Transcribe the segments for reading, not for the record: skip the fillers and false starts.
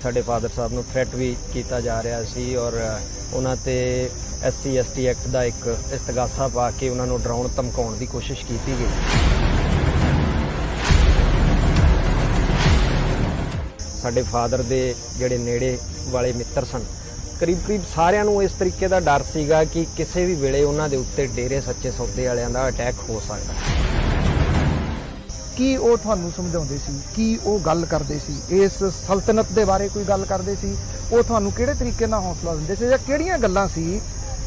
साडे फादर साहब नूं थ्रैट भी किया जा रहा सी और उन्हां ते SC ST एक्ट का एक इस्तगासा पा के उन्हां नूं डराउण धमकाउण की कोशिश की गई। साडे फादर दे जिहड़े नेड़े वाले मित्र सन करीब करीब सारिਆਂ ਨੂੰ इस तरीके का डर सीगा कि किसी भी वेले उन्हां दे उत्ते डेरे सच्चे सौदे वालियां दा अटैक हो सकदा। की वो तुहानूं समझाउंदे सी, की वो गल करदे सी, इस सल्तनत दे बारे कोई गल करदे सी, वो तुहानूं किहड़े तरीके नाल हौसला दिंदे सी जां किहड़ियां गल्लां सी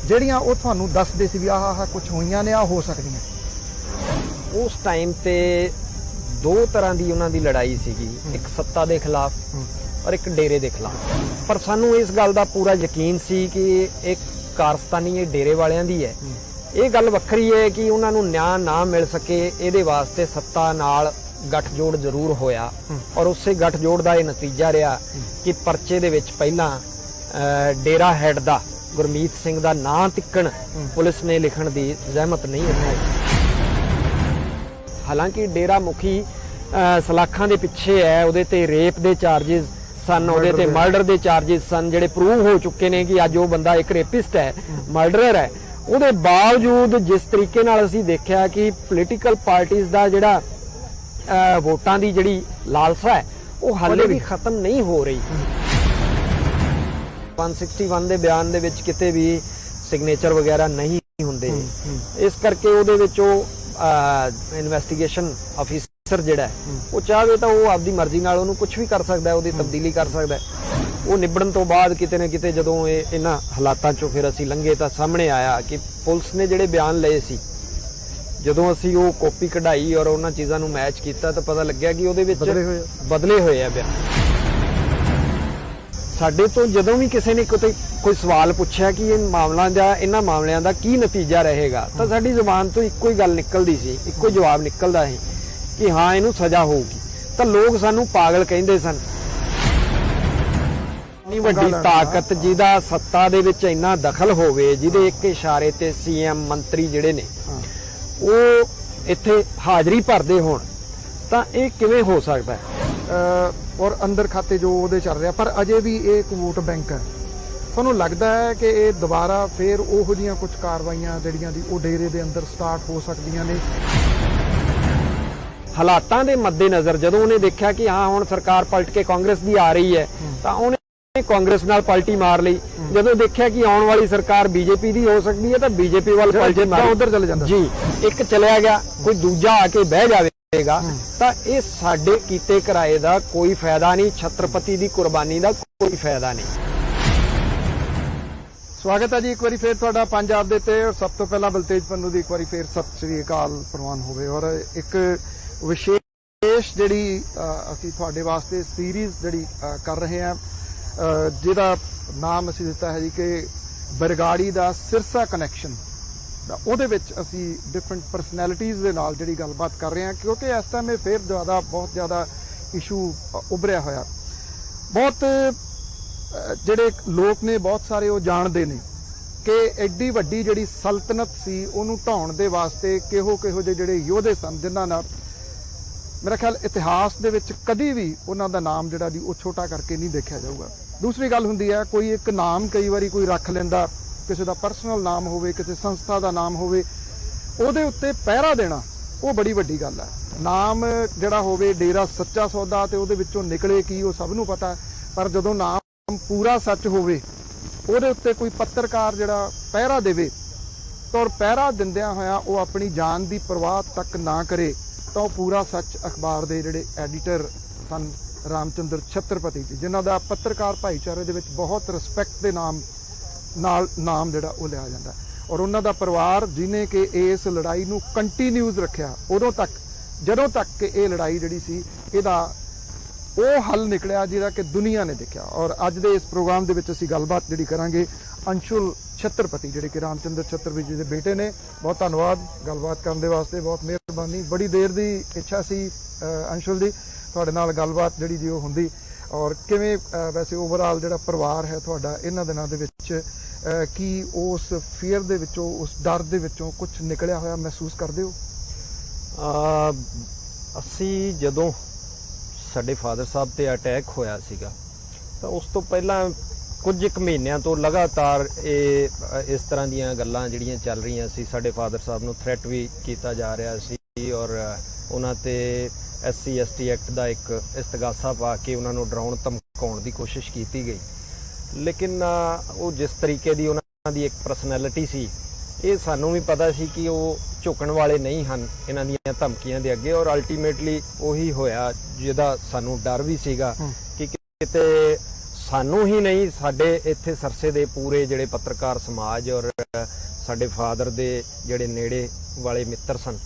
ਜਿਹੜੀਆਂ ਉਹ ਤੁਹਾਨੂੰ ਦੱਸਦੇ ਸੀ ਵੀ ਆਹ ਕੁਝ ਹੋਈਆਂ ਨੇ, ਆ ਹੋ ਸਕਦੀਆਂ? उस टाइम ते दो तरह की उन्होंने लड़ाई सीगी, एक सत्ता के खिलाफ और एक डेरे के खिलाफ। पर सानू इस गल का पूरा यकीन सी कि एक कारस्तानी ये डेरे वालियां दी है। ये गल वक्री है कि उन्होंने न्याय ना मिल सके, ये वास्ते सत्ता नाल गठजोड़ जरूर होया और उस गठजोड़ का यह नतीजा रहा कि परचे दे विच पहला डेरा हैड का गुरमीत सिंह का नाम तिकण पुलिस ने लिखण की जहमत नहीं है। हालांकि डेरा मुखी सलाखां दे पिछे है, उहदे ते रेप दे चार्जिस सन, उहदे ते मर्डर दे चार्जिस सन जिहड़े प्रूव हो चुके ने कि अज वो बंदा एक रेपिस्ट है, मर्डरर है। उहदे बावजूद जिस तरीके नाल असीं देखिया कि पोलीटिकल पार्टीज़ दा जिहड़ा वोटां दी जिहड़ी लालसा है वो हाले भी खत्म नहीं हो रही। 161 दे बयान दे विच किते भी सिग्नेचर वगैरह नहीं हुंदे, इस करके उहदे विच इन्वेस्टिगेशन ऑफिसर जिहड़ा है वो चाहे तो वो आपदी मर्जी नाल उहनूं कुछ भी कर सकदा है, उहदी तब्दीली कर सकदा है। वो निबड़न तो बाद किते ना किते जदों इन्हां हालातां चों फिर असीं लंघे तां सामने आया कि पुलिस ने जिहड़े बयान लए सी, जदों असीं वो कॉपी कढाई और उन्हां चीज़ां नूं मैच कीता तां पता लग्गिया कि उहदे विच बदले होए आ बयान। साडे तो जदों भी किसी ने कोई सवाल पूछा कि इन मामलों का इन्हां मामलों का की नतीजा रहेगा तो साडी जुबान तो इक्को ही गल निकलदी सी, इक्को जवाब निकलदा है कि हाँ इनू सजा होगी। तो लोग सानू पागल कहिंदे सन। इन्नी वड्डी ताकत जिहदा सत्ता दे विच इन्ना दखल होवे, जिहदे एक इशारे ते CM मंत्री जिहड़े ने वो इत्थे हाज़री भरदे होण तां इह किवें हो सकदा है? और अंदर खाते जो वो चल रहा, पर अजे भी एक वोट बैंक है। ਤੁਹਾਨੂੰ लगता है कि ये दोबारा फिर ਉਹੋ ਜਿਹੀਆਂ कुछ कार्रवाइयां ਜਿਹੜੀਆਂ ਦੀ ਉਹ डेरे ਦੇ अंदर स्टार्ट हो ਸਕਦੀਆਂ ने? हालातां दे मद्देनज़र जदों उन्हें देखा कि हाँ हुण सरकार पलट के कांग्रेस की आ रही है तो उन्हें कांग्रेस नाल पलटी मार ली। जदों देखा कि आने वाली सरकार BJP की हो सकती है तो BJP वाल पलटी मार उधर चले जांदा जी, एक चलिया गया कोई दूजा आके बह जावेगा तो ये साडे कीते कराए दा कोई फायदा नहीं, छत्रपति की कुर्बानी का कोई फायदा नहीं। स्वागत है जी एक बार फिर तुहाडा पंजाब दे ते और सब तो पहला बलतेज पन्नू की एक बार फिर सत श्री अकाल प्रवान होवे। और एक विशेष जिहड़ी असीं तुहाडे वास्ते सीरीज़ जिहड़ी कर रहे हैं जिहदा नाम असीं दिता है जी कि बरगाड़ी दा सिरसा कनैक्शन। ਉਹਦੇ ਵਿੱਚ ਅਸੀਂ डिफरेंट परसनैलिटीज़ ਦੇ ਨਾਲ ਜਿਹੜੀ ਗੱਲਬਾਤ ਕਰ ਰਹੇ ਹਾਂ क्योंकि इस टाइम फिर बहुत ज़्यादा इशू उभरिया होया। बहुत ਜਿਹੜੇ ਲੋਕ ਨੇ बहुत सारे ਉਹ ਜਾਣਦੇ ਨੇ ਕਿ ਐਡੀ ਵੱਡੀ ਜਿਹੜੀ ਸਲਤਨਤ ਸੀ ਉਹਨੂੰ ਢਾਉਣ ਦੇ ਵਾਸਤੇ ਕਿਹੋ ਜਿਹੇ ਜਿਹੜੇ ਯੋਧੇ ਸਨ ਜਿਨ੍ਹਾਂ ਨਾਲ ਮੇਰਾ ਖਿਆਲ ਇਤਿਹਾਸ ਦੇ ਵਿੱਚ ਕਦੀ ਵੀ ਉਹਨਾਂ ਦਾ ਨਾਮ ਜਿਹੜਾ ਜੀ ਉਹ ਛੋਟਾ ਕਰਕੇ ਨਹੀਂ ਦੇਖਿਆ ਜਾਊਗਾ। ਦੂਸਰੀ ਗੱਲ ਹੁੰਦੀ ਹੈ ਕੋਈ ਇੱਕ ਨਾਮ ਕਈ ਵਾਰੀ ਕੋਈ ਰੱਖ ਲੈਂਦਾ, ਕਿਸੇ ਦਾ ਪਰਸਨਲ ਨਾਮ ਹੋਵੇ, ਕਿਸੇ ਸੰਸਥਾ ਦਾ ਨਾਮ ਹੋਵੇ, ਉਹਦੇ ਉੱਤੇ ਪਹਿਰਾ ਦੇਣਾ ਉਹ ਬੜੀ ਵੱਡੀ ਗੱਲ ਹੈ। ਨਾਮ ਜਿਹੜਾ ਹੋਵੇ ਡੇਰਾ ਸੱਚਾ ਸੌਦਾ ਤੇ ਉਹਦੇ ਵਿੱਚੋਂ ਨਿਕਲੇ ਕੀ ਉਹ ਸਭ ਨੂੰ ਪਤਾ, ਪਰ ਜਦੋਂ ਨਾਮ पूरा सच होवे ਉਹਦੇ ਉੱਤੇ ਕੋਈ ਪੱਤਰਕਾਰ ਜਿਹੜਾ ਪਹਿਰਾ ਦੇਵੇ ਤਾਂ ਪਹਿਰਾ ਦਿੰਦਿਆਂ ਹੋਇਆ ਉਹ ਆਪਣੀ ਜਾਨ ਦੀ ਪਰਵਾਹ ਤੱਕ ਨਾ ਕਰੇ ਤਾਂ ਉਹ ਪੂਰਾ ਸੱਚ ਅਖਬਾਰ ਦੇ ਜਿਹੜੇ ਐਡੀਟਰ ਸਨ ਰਾਮਚੰਦਰ ਛਤਰਪਤੀ ਜੀ, ਜਿਨ੍ਹਾਂ ਦਾ ਪੱਤਰਕਾਰ ਭਾਈਚਾਰੇ ਦੇ ਵਿੱਚ ਬਹੁਤ ਰਿਸਪੈਕਟ ਦੇ ਨਾਮ ਜਿਹੜਾ ਉਹ ਲਿਆ ਜਾਂਦਾ ਔਰ ਉਹਨਾਂ ਦਾ ਪਰਿਵਾਰ ਜਿਹਨੇ ਕਿ ਇਸ ਲੜਾਈ ਨੂੰ ਕੰਟੀਨਿਊਸ ਰੱਖਿਆ ਉਦੋਂ ਤੱਕ ਜਦੋਂ ਤੱਕ ਕਿ ਇਹ ਲੜਾਈ ਜਿਹੜੀ ਸੀ ਇਹਦਾ ਉਹ ਹੱਲ ਨਿਕਲਿਆ ਜਿਹੜਾ ਕਿ ਦੁਨੀਆ ਨੇ ਦੇਖਿਆ। ਔਰ ਅੱਜ ਦੇ ਇਸ ਪ੍ਰੋਗਰਾਮ ਦੇ ਵਿੱਚ ਅਸੀਂ ਗੱਲਬਾਤ ਜਿਹੜੀ ਕਰਾਂਗੇ अंशुल छत्रपति ਜਿਹੜੇ ਕਿ ਰਾਮਚੰਦਰ ਛਤਰਪਤੀ ਜੀ ਦੇ ਬੇਟੇ ਨੇ। ਬਹੁਤ ਧੰਨਵਾਦ ਗੱਲਬਾਤ ਕਰਨ ਦੇ ਵਾਸਤੇ, ਬਹੁਤ ਮਿਹਰਬਾਨੀ। ਬੜੀ ਦੇਰ ਦੀ ਇੱਛਾ ਸੀ अंशुल ਜੀ ਤੁਹਾਡੇ ਨਾਲ ਗੱਲਬਾਤ ਜਿਹੜੀ ਜੀ ਉਹ ਹੁੰਦੀ। ਔਰ ਕਿਵੇਂ ਵੈਸੇ ਓਵਰਆਲ ਜਿਹੜਾ ਪਰਿਵਾਰ ਹੈ ਤੁਹਾਡਾ ਇਹਨਾਂ ਦਿਨਾਂ ਦੇ ਵਿੱਚ ਕੀ ਉਸ ਫੀਅਰ ਦੇ ਵਿੱਚੋਂ ਉਸ ਡਰ ਦੇ ਵਿੱਚੋਂ ਕੁਝ ਨਿਕਲਿਆ ਹੋਇਆ ਮਹਿਸੂਸ ਕਰਦੇ ਹੋ? ਅਸੀਂ ਜਦੋਂ ਸਾਡੇ ਫਾਦਰ ਸਾਹਿਬ ਤੇ ਅਟੈਕ ਹੋਇਆ ਸੀਗਾ ਤਾਂ ਉਸ ਤੋਂ ਪਹਿਲਾਂ ਕੁਝ ਇੱਕ ਮਹੀਨਿਆਂ ਤੋਂ ਲਗਾਤਾਰ ਇਹ ਇਸ ਤਰ੍ਹਾਂ ਦੀਆਂ ਗੱਲਾਂ ਜਿਹੜੀਆਂ ਚੱਲ ਰਹੀਆਂ ਸੀ। ਸਾਡੇ ਫਾਦਰ ਸਾਹਿਬ ਨੂੰ ਥ੍ਰੈਟ ਵੀ ਕੀਤਾ ਜਾ ਰਿਹਾ ਸੀ ਔਰ ਉਹਨਾਂ ਤੇ SC ST ਐਕਟ ਦਾ ਇੱਕ ਇਸਤਗਾਸਾ ਪਾ ਕੇ ਉਹਨਾਂ ਨੂੰ ਡਰਾਉਣ ਧਮਕਾਉਣ ਦੀ ਕੋਸ਼ਿਸ਼ ਕੀਤੀ ਗਈ। ਲੇਕਿਨ ਉਹ ਜਿਸ ਤਰੀਕੇ ਦੀ ਉਹਨਾਂ ਦੀ ਇੱਕ ਪਰਸਨੈਲਿਟੀ ਸੀ, ਇਹ ਸਾਨੂੰ ਵੀ ਪਤਾ ਸੀ ਕਿ ਉਹ ਝੁਕਣ ਵਾਲੇ ਨਹੀਂ ਹਨ ਇਹਨਾਂ ਦੀਆਂ ਧਮਕੀਆਂ ਦੇ ਅੱਗੇ। ਔਰ ਅਲਟੀਮੇਟਲੀ ਉਹੀ ਹੋਇਆ ਜਿਹਦਾ ਸਾਨੂੰ ਡਰ ਵੀ ਸੀਗਾ ਕਿ ਕਿਤੇ ਸਾਨੂੰ ਹੀ ਨਹੀਂ, ਸਾਡੇ ਇੱਥੇ ਸਰਸੇ ਦੇ ਪੂਰੇ ਜਿਹੜੇ ਪੱਤਰਕਾਰ ਸਮਾਜ ਔਰ ਸਾਡੇ ਫਾਦਰ ਦੇ ਜਿਹੜੇ ਨੇੜੇ ਵਾਲੇ ਮਿੱਤਰ ਸਨ,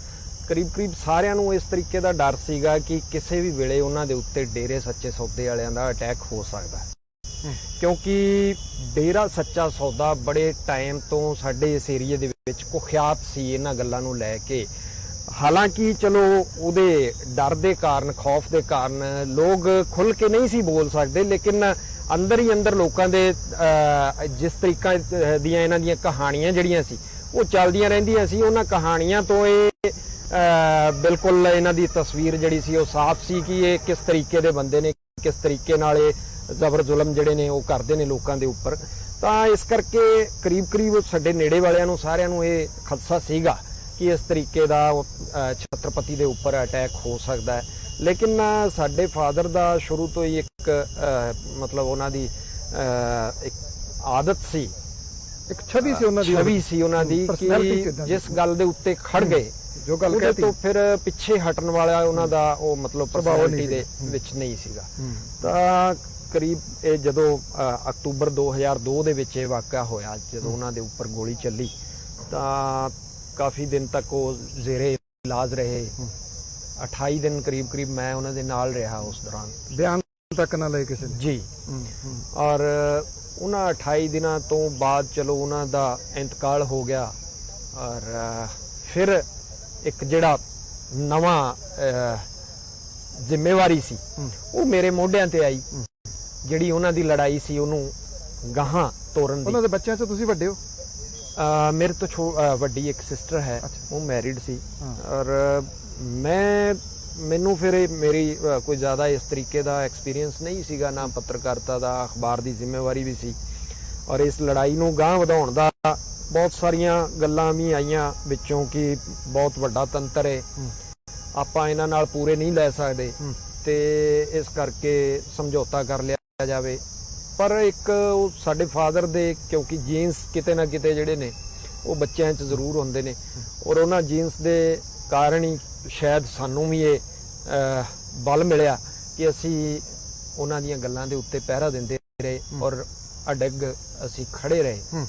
ਕਰੀਬ ਸਾਰਿਆਂ ਨੂੰ ਇਸ ਤਰੀਕੇ ਦਾ ਡਰ ਸੀਗਾ ਕਿ ਕਿਸੇ ਵੀ ਵੇਲੇ ਉਹਨਾਂ ਦੇ ਉੱਤੇ ਡੇਰੇ ਸੱਚੇ ਸੌਦੇ ਵਾਲਿਆਂ ਦਾ ਅਟੈਕ ਹੋ ਸਕਦਾ ਹੈ। ਕਿਉਂਕਿ ਡੇਰਾ ਸੱਚਾ ਸੌਦਾ ਬੜੇ ਟਾਈਮ ਤੋਂ ਸਾਡੇ ਇਸ ਏਰੀਏ ਦੇ ਵਿੱਚ ਕੁਖਿਆਤ ਸੀ ਇਹਨਾਂ ਗੱਲਾਂ ਨੂੰ ਲੈ ਕੇ। ਹਾਲਾਂਕਿ ਚਲੋ ਉਹਦੇ ਡਰ ਦੇ ਕਾਰਨ, ਖੌਫ ਦੇ ਕਾਰਨ ਲੋਕ ਖੁੱਲ ਕੇ ਨਹੀਂ ਸੀ ਬੋਲ ਸਕਦੇ, ਲੇਕਿਨ ਅੰਦਰ ਹੀ ਅੰਦਰ ਲੋਕਾਂ ਦੇ ਜਿਸ ਤਰੀਕਾ ਦੀਆਂ ਇਹਨਾਂ ਦੀਆਂ ਕਹਾਣੀਆਂ ਜਿਹੜੀਆਂ ਸੀ ਉਹ ਚੱਲਦੀਆਂ ਰਹਿੰਦੀਆਂ ਸੀ। ਉਹਨਾਂ ਕਹਾਣੀਆਂ ਤੋਂ ਇਹ ਬਿਲਕੁਲ ਇਹਨਾਂ ਦੀ ਤਸਵੀਰ ਜਿਹੜੀ ਸੀ ਉਹ ਸਾਫ਼ ਸੀ ਕਿ ਇਹ ਕਿਸ ਤਰੀਕੇ ਦੇ ਬੰਦੇ ਨੇ, ਕਿਸ ਤਰੀਕੇ ਨਾਲ ਇਹ ਜ਼ਬਰ ਜ਼ੁਲਮ ਜਿਹੜੇ ਨੇ ਉਹ ਕਰਦੇ ਨੇ ਲੋਕਾਂ ਦੇ ਉੱਪਰ। ਤਾਂ ਇਸ ਕਰਕੇ ਕਰੀਬ ਸਾਡੇ ਨੇੜੇ ਵਾਲਿਆਂ ਨੂੰ ਸਾਰਿਆਂ ਨੂੰ ਇਹ ਖਦਸ਼ਾ ਸੀਗਾ ਕਿ ਇਸ ਤਰੀਕੇ ਦਾ ਛਤਰਪਤੀ ਦੇ ਉੱਪਰ ਅਟੈਕ ਹੋ ਸਕਦਾ ਹੈ। ਲੇਕਿਨ ਸਾਡੇ ਫਾਦਰ ਦਾ ਸ਼ੁਰੂ ਤੋਂ ਹੀ ਇੱਕ ਮਤਲਬ ਉਹਨਾਂ ਦੀ ਇੱਕ ਆਦਤ ਸੀ, ਇੱਕ ਛਵੀ ਸੀ ਉਹਨਾਂ ਦੀ ਕਿ ਜਿਸ ਗੱਲ ਦੇ ਉੱਤੇ ਖੜ ਗਏ ਜੋ ਗੱਲ ਕਹਤੀ ਤੋਂ ਫਿਰ ਪਿੱਛੇ ਹਟਣ ਵਾਲਾ ਉਹਨਾਂ ਦਾ ਉਹ ਮਤਲਬ ਪਰਸਨੈਲਿਟੀ ਦੇ ਵਿੱਚ ਨਹੀਂ ਸੀਗਾ। ਤਾਂ ਕਰੀਬ ਇਹ ਜਦੋਂ ਅਕਤੂਬਰ 2002 ਦੇ ਵਿੱਚ ਇਹ ਵਾਕਿਆ ਹੋਇਆ, ਜਦੋਂ ਉਹਨਾਂ ਦੇ ਉੱਪਰ ਗੋਲੀ ਚੱਲੀ, ਤਾਂ ਕਾਫੀ ਦਿਨ ਤੱਕ ਉਹ ਜ਼ੇਰੇ ਇਲਾਜ ਰਹੇ। 28 ਦਿਨ ਕਰੀਬ ਮੈਂ ਉਹਨਾਂ ਦੇ ਨਾਲ ਰਿਹਾ ਉਸ ਦੌਰਾਨ। ਬਿਆਨ ਤੱਕ ਨਾ ਲਏ ਕਿਸੇ ਨੇ ਜੀ। ਔਰ ਉਹਨਾਂ 28 ਦਿਨਾਂ ਤੋਂ ਬਾਅਦ ਚਲੋ ਉਹਨਾਂ ਦਾ ਇੰਤਕਾਲ ਹੋ ਗਿਆ ਔਰ ਫਿਰ ਇੱਕ ਜਿਹੜਾ ਨਵਾਂ ਜ਼ਿੰਮੇਵਾਰੀ ਸੀ ਉਹ ਮੇਰੇ ਮੋਢਿਆਂ ਤੇ ਆਈ, ਜਿਹੜੀ ਉਹਨਾਂ ਦੀ ਲੜਾਈ ਸੀ ਉਹਨੂੰ ਗਾਹਾਂ ਤੋਰਨ ਦੀ। ਉਹਨਾਂ ਦੇ ਬੱਚਿਆਂ 'ਚ ਤੁਸੀਂ ਵੱਡੇ ਹੋ? ਮੇਰੇ ਤੋਂ ਵੱਡੀ ਇੱਕ ਸਿਸਟਰ ਹੈ, ਉਹ ਮੈਰਿਡ ਸੀ। ਔਰ ਮੈਨੂੰ ਫਿਰ ਮੇਰੀ ਕੋਈ ਜ਼ਿਆਦਾ ਇਸ ਤਰੀਕੇ ਦਾ ਐਕਸਪੀਰੀਅੰਸ ਨਹੀਂ ਸੀਗਾ, ਨਾ ਪੱਤਰਕਾਰਤਾ ਦਾ, ਅਖਬਾਰ ਦੀ ਜ਼ਿੰਮੇਵਾਰੀ ਵੀ ਸੀ। ਔਰ ਇਸ ਲੜਾਈ ਨੂੰ ਗਾਂਹ ਵਧਾਉਣ ਦਾ ਬਹੁਤ ਸਾਰੀਆਂ ਗੱਲਾਂ ਵੀ ਆਈਆਂ ਵਿੱਚੋਂ ਕਿ ਬਹੁਤ ਵੱਡਾ ਤੰਤਰ ਹੈ, ਆਪਾਂ ਇਹਨਾਂ ਨਾਲ ਪੂਰੇ ਨਹੀਂ ਲੈ ਸਕਦੇ ਤੇ ਇਸ ਕਰਕੇ ਸਮਝੌਤਾ ਕਰ ਲਿਆ ਜਾਵੇ। ਪਰ ਇੱਕ ਉਹ ਸਾਡੇ ਫਾਦਰ ਦੇ, ਕਿਉਂਕਿ ਜੀਨਸ ਕਿਤੇ ਨਾ ਕਿਤੇ ਜਿਹੜੇ ਨੇ ਉਹ ਬੱਚਿਆਂ 'ਚ ਜ਼ਰੂਰ ਹੁੰਦੇ ਨੇ, ਔਰ ਉਹਨਾਂ ਜੀਨਸ ਦੇ ਕਾਰਨ ਹੀ ਸ਼ਾਇਦ ਸਾਨੂੰ ਵੀ ਇਹ ਬਲ ਮਿਲਿਆ ਕਿ ਅਸੀਂ ਉਹਨਾਂ ਦੀਆਂ ਗੱਲਾਂ ਦੇ ਉੱਤੇ ਪਹਿਰਾ ਦਿੰਦੇ ਰਹੇ ਔਰ ਅਡਗ ਅਸੀਂ ਖੜੇ ਰਹੇ।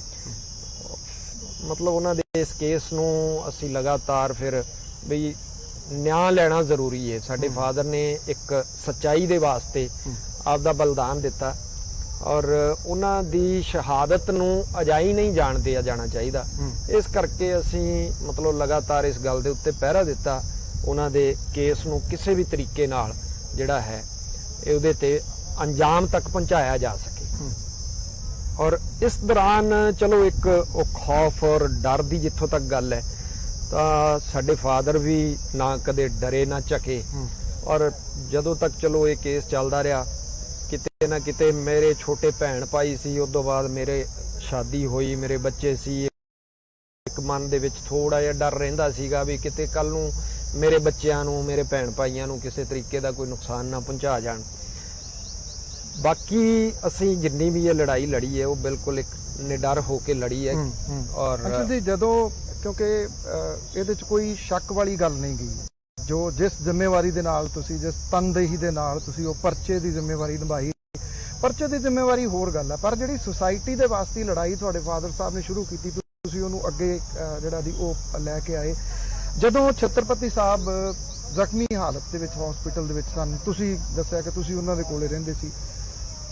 ਮਤਲਬ ਉਹਨਾਂ ਦੇ ਇਸ ਕੇਸ ਨੂੰ ਅਸੀਂ ਲਗਾਤਾਰ ਫਿਰ ਬਈ ਨਿਆਂ ਲੈਣਾ ਜ਼ਰੂਰੀ ਹੈ। ਸਾਡੇ ਫਾਦਰ ਨੇ ਇੱਕ ਸੱਚਾਈ ਦੇ ਵਾਸਤੇ ਆਪਦਾ ਬਲਿਦਾਨ ਦਿੱਤਾ ਔਰ ਉਹਨਾਂ ਦੀ ਸ਼ਹਾਦਤ ਨੂੰ ਅਜਾਈ ਨਹੀਂ ਜਾਣਾ ਚਾਹੀਦਾ। ਇਸ ਕਰਕੇ ਅਸੀਂ ਮਤਲਬ ਲਗਾਤਾਰ ਇਸ ਗੱਲ ਦੇ ਉੱਤੇ ਪਹਿਰਾ ਦਿੱਤਾ, ਉਹਨਾਂ ਦੇ ਕੇਸ ਨੂੰ ਕਿਸੇ ਵੀ ਤਰੀਕੇ ਨਾਲ ਜਿਹੜਾ ਹੈ ਉਹਦੇ ਤੇ ਅੰਜਾਮ ਤੱਕ ਪਹੁੰਚਾਇਆ ਜਾ ਸਕੇ। ਔਰ ਇਸ ਦੌਰਾਨ ਚਲੋ ਇੱਕ ਉਹ ਖੌਫ ਔਰ ਡਰ ਦੀ ਜਿੱਥੋਂ ਤੱਕ ਗੱਲ ਹੈ, ਤਾਂ ਸਾਡੇ ਫਾਦਰ ਵੀ ਨਾ ਕਦੇ ਡਰੇ ਨਾ ਝਕੇ। ਔਰ ਜਦੋਂ ਤੱਕ ਚਲੋ ਇਹ ਕੇਸ ਚੱਲਦਾ ਰਿਹਾ, ਕਿਤੇ ਨਾ ਕਿਤੇ ਮੇਰੇ ਛੋਟੇ ਭੈਣ ਭਾਈ ਸੀ, ਉਸ ਤੋਂ ਬਾਅਦ ਮੇਰੇ ਸ਼ਾਦੀ ਹੋਈ, ਮੇਰੇ ਬੱਚੇ ਸੀ, ਇੱਕ ਮਨ ਦੇ ਵਿੱਚ ਥੋੜਾ ਜਿਹਾ ਡਰ ਰਹਿੰਦਾ ਸੀਗਾ ਵੀ ਕਿਤੇ ਕੱਲ ਨੂੰ ਮੇਰੇ ਬੱਚਿਆਂ ਨੂੰ, ਮੇਰੇ ਭੈਣ ਭਾਈਆਂ ਨੂੰ ਕਿਸੇ ਤਰੀਕੇ ਦਾ ਕੋਈ ਨੁਕਸਾਨ ਨਾ ਪਹੁੰਚਾ ਜਾਣ। ਬਾਕੀ ਅਸੀਂ ਜਿੰਨੀ ਵੀ ਇਹ ਲੜਾਈ ਲੜੀ ਹੈ ਉਹ ਬਿਲਕੁਲ ਇੱਕ ਨਿਡਰ ਹੋ ਕੇ ਲੜੀ ਹੈ। ਔਰ ਜੀ ਜਦੋਂ, ਕਿਉਂਕਿ ਇਹਦੇ 'ਚ ਕੋਈ ਸ਼ੱਕ ਵਾਲੀ ਗੱਲ ਨਹੀਂ ਗਈ, ਜੋ ਜਿਸ ਜ਼ਿੰਮੇਵਾਰੀ ਦੇ ਨਾਲ ਤੁਸੀਂ, ਜਿਸ ਤਨਦੇਹੀ ਦੇ ਨਾਲ ਤੁਸੀਂ ਉਹ ਪਰਚੇ ਦੀ ਜ਼ਿੰਮੇਵਾਰੀ ਨਿਭਾਈ, ਪਰਚੇ ਦੀ ਜ਼ਿੰਮੇਵਾਰੀ ਹੋਰ ਗੱਲ ਹੈ, ਪਰ ਜਿਹੜੀ ਸੁਸਾਇਟੀ ਦੇ ਵਾਸਤੇ ਲੜਾਈ ਤੁਹਾਡੇ ਫਾਦਰ ਸਾਹਿਬ ਨੇ ਸ਼ੁਰੂ ਕੀਤੀ, ਤੁਸੀਂ ਉਹਨੂੰ ਅੱਗੇ ਜਿਹੜਾ ਦੀ ਉਹ ਲੈ ਕੇ ਆਏ। ਜਦੋਂ ਛਤਰਪਤੀ ਸਾਹਿਬ ਜ਼ਖਮੀ ਹਾਲਤ ਦੇ ਵਿੱਚ ਹਸਪੀਟਲ ਦੇ ਵਿੱਚ ਸਨ, ਤੁਸੀਂ ਦੱਸਿਆ ਕਿ ਤੁਸੀਂ ਉਹਨਾਂ ਦੇ ਕੋਲੇ ਰਹਿੰਦੇ ਸੀ,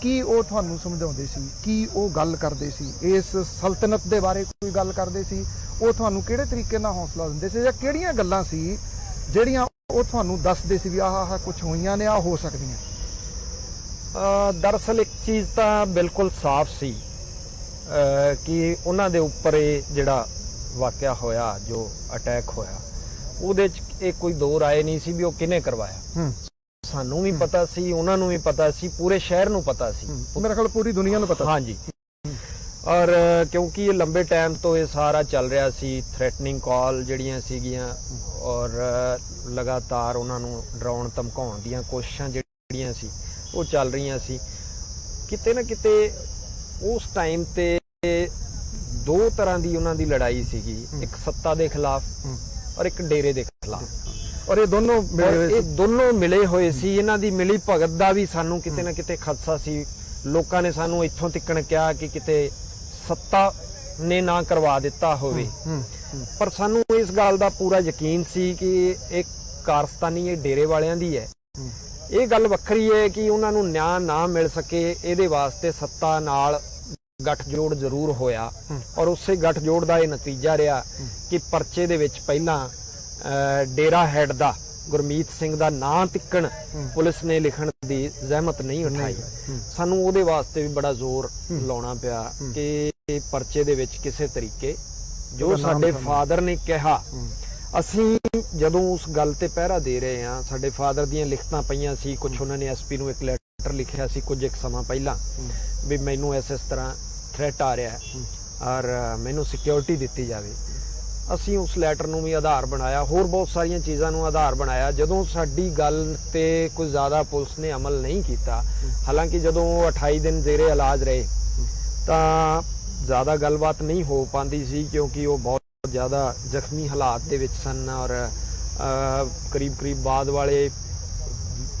ਕੀ ਉਹ ਤੁਹਾਨੂੰ ਸਮਝਾਉਂਦੇ ਸੀ, ਕੀ ਉਹ ਗੱਲ ਕਰਦੇ ਸੀ, ਇਸ ਸਲਤਨਤ ਦੇ ਬਾਰੇ ਕੋਈ ਗੱਲ ਕਰਦੇ ਸੀ, ਉਹ ਤੁਹਾਨੂੰ ਕਿਹੜੇ ਤਰੀਕੇ ਨਾਲ ਹੌਸਲਾ ਦਿੰਦੇ ਸੀ, ਜਾਂ ਕਿਹੜੀਆਂ ਗੱਲਾਂ ਸੀ ਜਿਹੜੀਆਂ ਉਹ ਤੁਹਾਨੂੰ ਦੱਸਦੇ ਸੀ ਵੀ ਆਹ ਕੁਝ ਹੋਈਆਂ ਨੇ, ਆ ਹੋ ਸਕਦੀਆਂ? ਦਰਅਸਲ ਇੱਕ ਚੀਜ਼ ਤਾਂ ਬਿਲਕੁਲ ਸਾਫ਼ ਸੀ ਕਿ ਉਹਨਾਂ ਦੇ ਉੱਪਰ ਇਹ ਜਿਹੜਾ ਵਾਕਿਆ ਹੋਇਆ, ਜੋ ਅਟੈਕ ਹੋਇਆ, ਉਹਦੇ 'ਚ ਇਹ ਕੋਈ ਦੋ ਰਾਏ ਨਹੀਂ ਸੀ ਵੀ ਉਹ ਕਿਹਨੇ ਕਰਵਾਇਆ। ਸਾਨੂੰ ਵੀ ਪਤਾ ਸੀ, ਉਹਨਾਂ ਨੂੰ ਵੀ ਪਤਾ ਸੀ, ਪੂਰੇ ਸ਼ਹਿਰ ਨੂੰ ਪਤਾ ਸੀ। मेरा ख्याल पूरी दुनिया में पता। हाँ जी। और क्योंकि ये लंबे टाइम तो ये सारा चल रहा सी, थ्रैटनिंग कॉल ਜਿਹੜੀਆਂ ਸੀਗੀਆਂ और ਲਗਾਤਾਰ ਉਹਨਾਂ ਨੂੰ ਡਰਾਉਣ ਧਮਕਾਉਣ ਦੀਆਂ ਕੋਸ਼ਿਸ਼ਾਂ ਜਿਹੜੀਆਂ ਸੀ ਉਹ ਚੱਲ ਰਹੀਆਂ ਸੀ। ਕਿਤੇ ਨਾ ਕਿਤੇ ਉਸ ਟਾਈਮ ਤੇ ਦੋ ਤਰ੍ਹਾਂ ਦੀ ਉਹਨਾਂ ਦੀ ਲੜਾਈ ਸੀਗੀ, ਇੱਕ ਸੱਤਾ ਦੇ ਖਿਲਾਫ ਔਰ ਇੱਕ ਡੇਰੇ ਦੇ ਖਿਲਾਫ। ਔਰ ਇਹ ਦੋਨੋਂ ਮਿਲੇ ਹੋਏ ਸੀ। ਇਹਨਾਂ ਦੀ ਮਿਲੀ ਭਗਤ ਦਾ ਵੀ ਸਾਨੂੰ ਕਿਤੇ ਨਾ ਕਿਤੇ ਖਦਸ਼ਾ ਸੀ। ਲੋਕਾਂ ਨੇ ਸਾਨੂੰ ਇੱਥੋਂ ਤੱਕਣ ਕਿਹਾ ਕਿ ਕਿਤੇ ਸੱਤਾ ਨੇ ਨਾ ਕਰਵਾ ਦਿੱਤਾ ਹੋਵੇ, ਪਰ ਸਾਨੂੰ ਇਸ ਗੱਲ ਦਾ ਪੂਰਾ ਯਕੀਨ ਸੀ ਕਿ ਇਹ ਕਾਰਸਤਾਨੀ ਇਹ ਡੇਰੇ ਵਾਲਿਆਂ ਦੀ ਹੈ। ਇਹ ਗੱਲ ਵੱਖਰੀ ਹੈ ਕਿ ਉਹਨਾਂ ਨੂੰ ਨਿਆਂ ਨਾ ਮਿਲ ਸਕੇ, ਇਹਦੇ ਵਾਸਤੇ ਸੱਤਾ ਨਾਲ ਗੱਠਜੋੜ ਜ਼ਰੂਰ ਹੋਇਆ ਔਰ ਉਸੇ ਗੱਠਜੋੜ ਦਾ ਇਹ ਨਤੀਜਾ ਰਿਹਾ ਕਿ ਪਰਚੇ ਦੇ ਵਿੱਚ ਪਹਿਲਾਂ ਡੇਰਾ ਹੈਡ ਦਾ ਗੁਰਮੀਤ ਸਿੰਘ ਦਾ ਨਾਂ ਤਿੱਕਣ ਪੁਲਿਸ ਨੇ ਲਿਖਣ ਦੀ ਜ਼ਹਿਮਤ ਨਹੀਂ ਉਠਾਈ। ਸਾਨੂੰ ਉਹਦੇ ਵਾਸਤੇ ਵੀ ਬੜਾ ਜ਼ੋਰ ਲਾਉਣਾ ਪਿਆ ਕਿ ਪਰਚੇ ਦੇ ਵਿੱਚ ਕਿਸੇ ਤਰੀਕੇ ਜੋ ਸਾਡੇ ਫਾਦਰ ਨੇ ਕਿਹਾ। ਅਸੀਂ ਜਦੋਂ ਉਸ ਗੱਲ ਤੇ ਪਹਿਰਾ ਦੇ ਰਹੇ ਹਾਂ, ਸਾਡੇ ਫਾਦਰ ਦੀਆਂ ਲਿਖਤਾਂ ਪਈਆਂ ਸੀ, ਕੁਝ ਉਹਨਾਂ ਨੇ ਐਸਪੀ ਨੂੰ ਇੱਕ ਲੈਟਰ ਲਿਖਿਆ ਸੀ ਕੁਝ ਇੱਕ ਸਮਾਂ ਪਹਿਲਾਂ ਵੀ ਮੈਨੂੰ ਇਸ ਤਰ੍ਹਾਂ ਥ੍ਰੈਟ ਆ ਰਿਹਾ ਔਰ ਮੈਨੂੰ ਸਿਕਿਉਰਿਟੀ ਦਿੱਤੀ ਜਾਵੇ। ਅਸੀਂ ਉਸ ਲੈਟਰ ਨੂੰ ਵੀ ਆਧਾਰ ਬਣਾਇਆ, ਹੋਰ ਬਹੁਤ ਸਾਰੀਆਂ ਚੀਜ਼ਾਂ ਨੂੰ ਆਧਾਰ ਬਣਾਇਆ। ਜਦੋਂ ਸਾਡੀ ਗੱਲ ਤੇ ਕੁਝ ਜ਼ਿਆਦਾ ਪੁਲਿਸ ਨੇ ਅਮਲ ਨਹੀਂ ਕੀਤਾ, ਹਾਲਾਂਕਿ ਜਦੋਂ ਉਹ 28 ਦਿਨ ਜ਼ੇਰੇ ਇਲਾਜ ਰਹੇ ਤਾਂ ਜ਼ਿਆਦਾ ਗੱਲਬਾਤ ਨਹੀਂ ਹੋ ਪਾਉਂਦੀ ਸੀ ਕਿਉਂਕਿ ਉਹ ਬਹੁਤ ਜ਼ਿਆਦਾ ਜ਼ਖਮੀ ਹਾਲਾਤ ਦੇ ਵਿੱਚ ਸਨ ਔਰ ਕਰੀਬ ਬਾਅਦ ਵਾਲੇ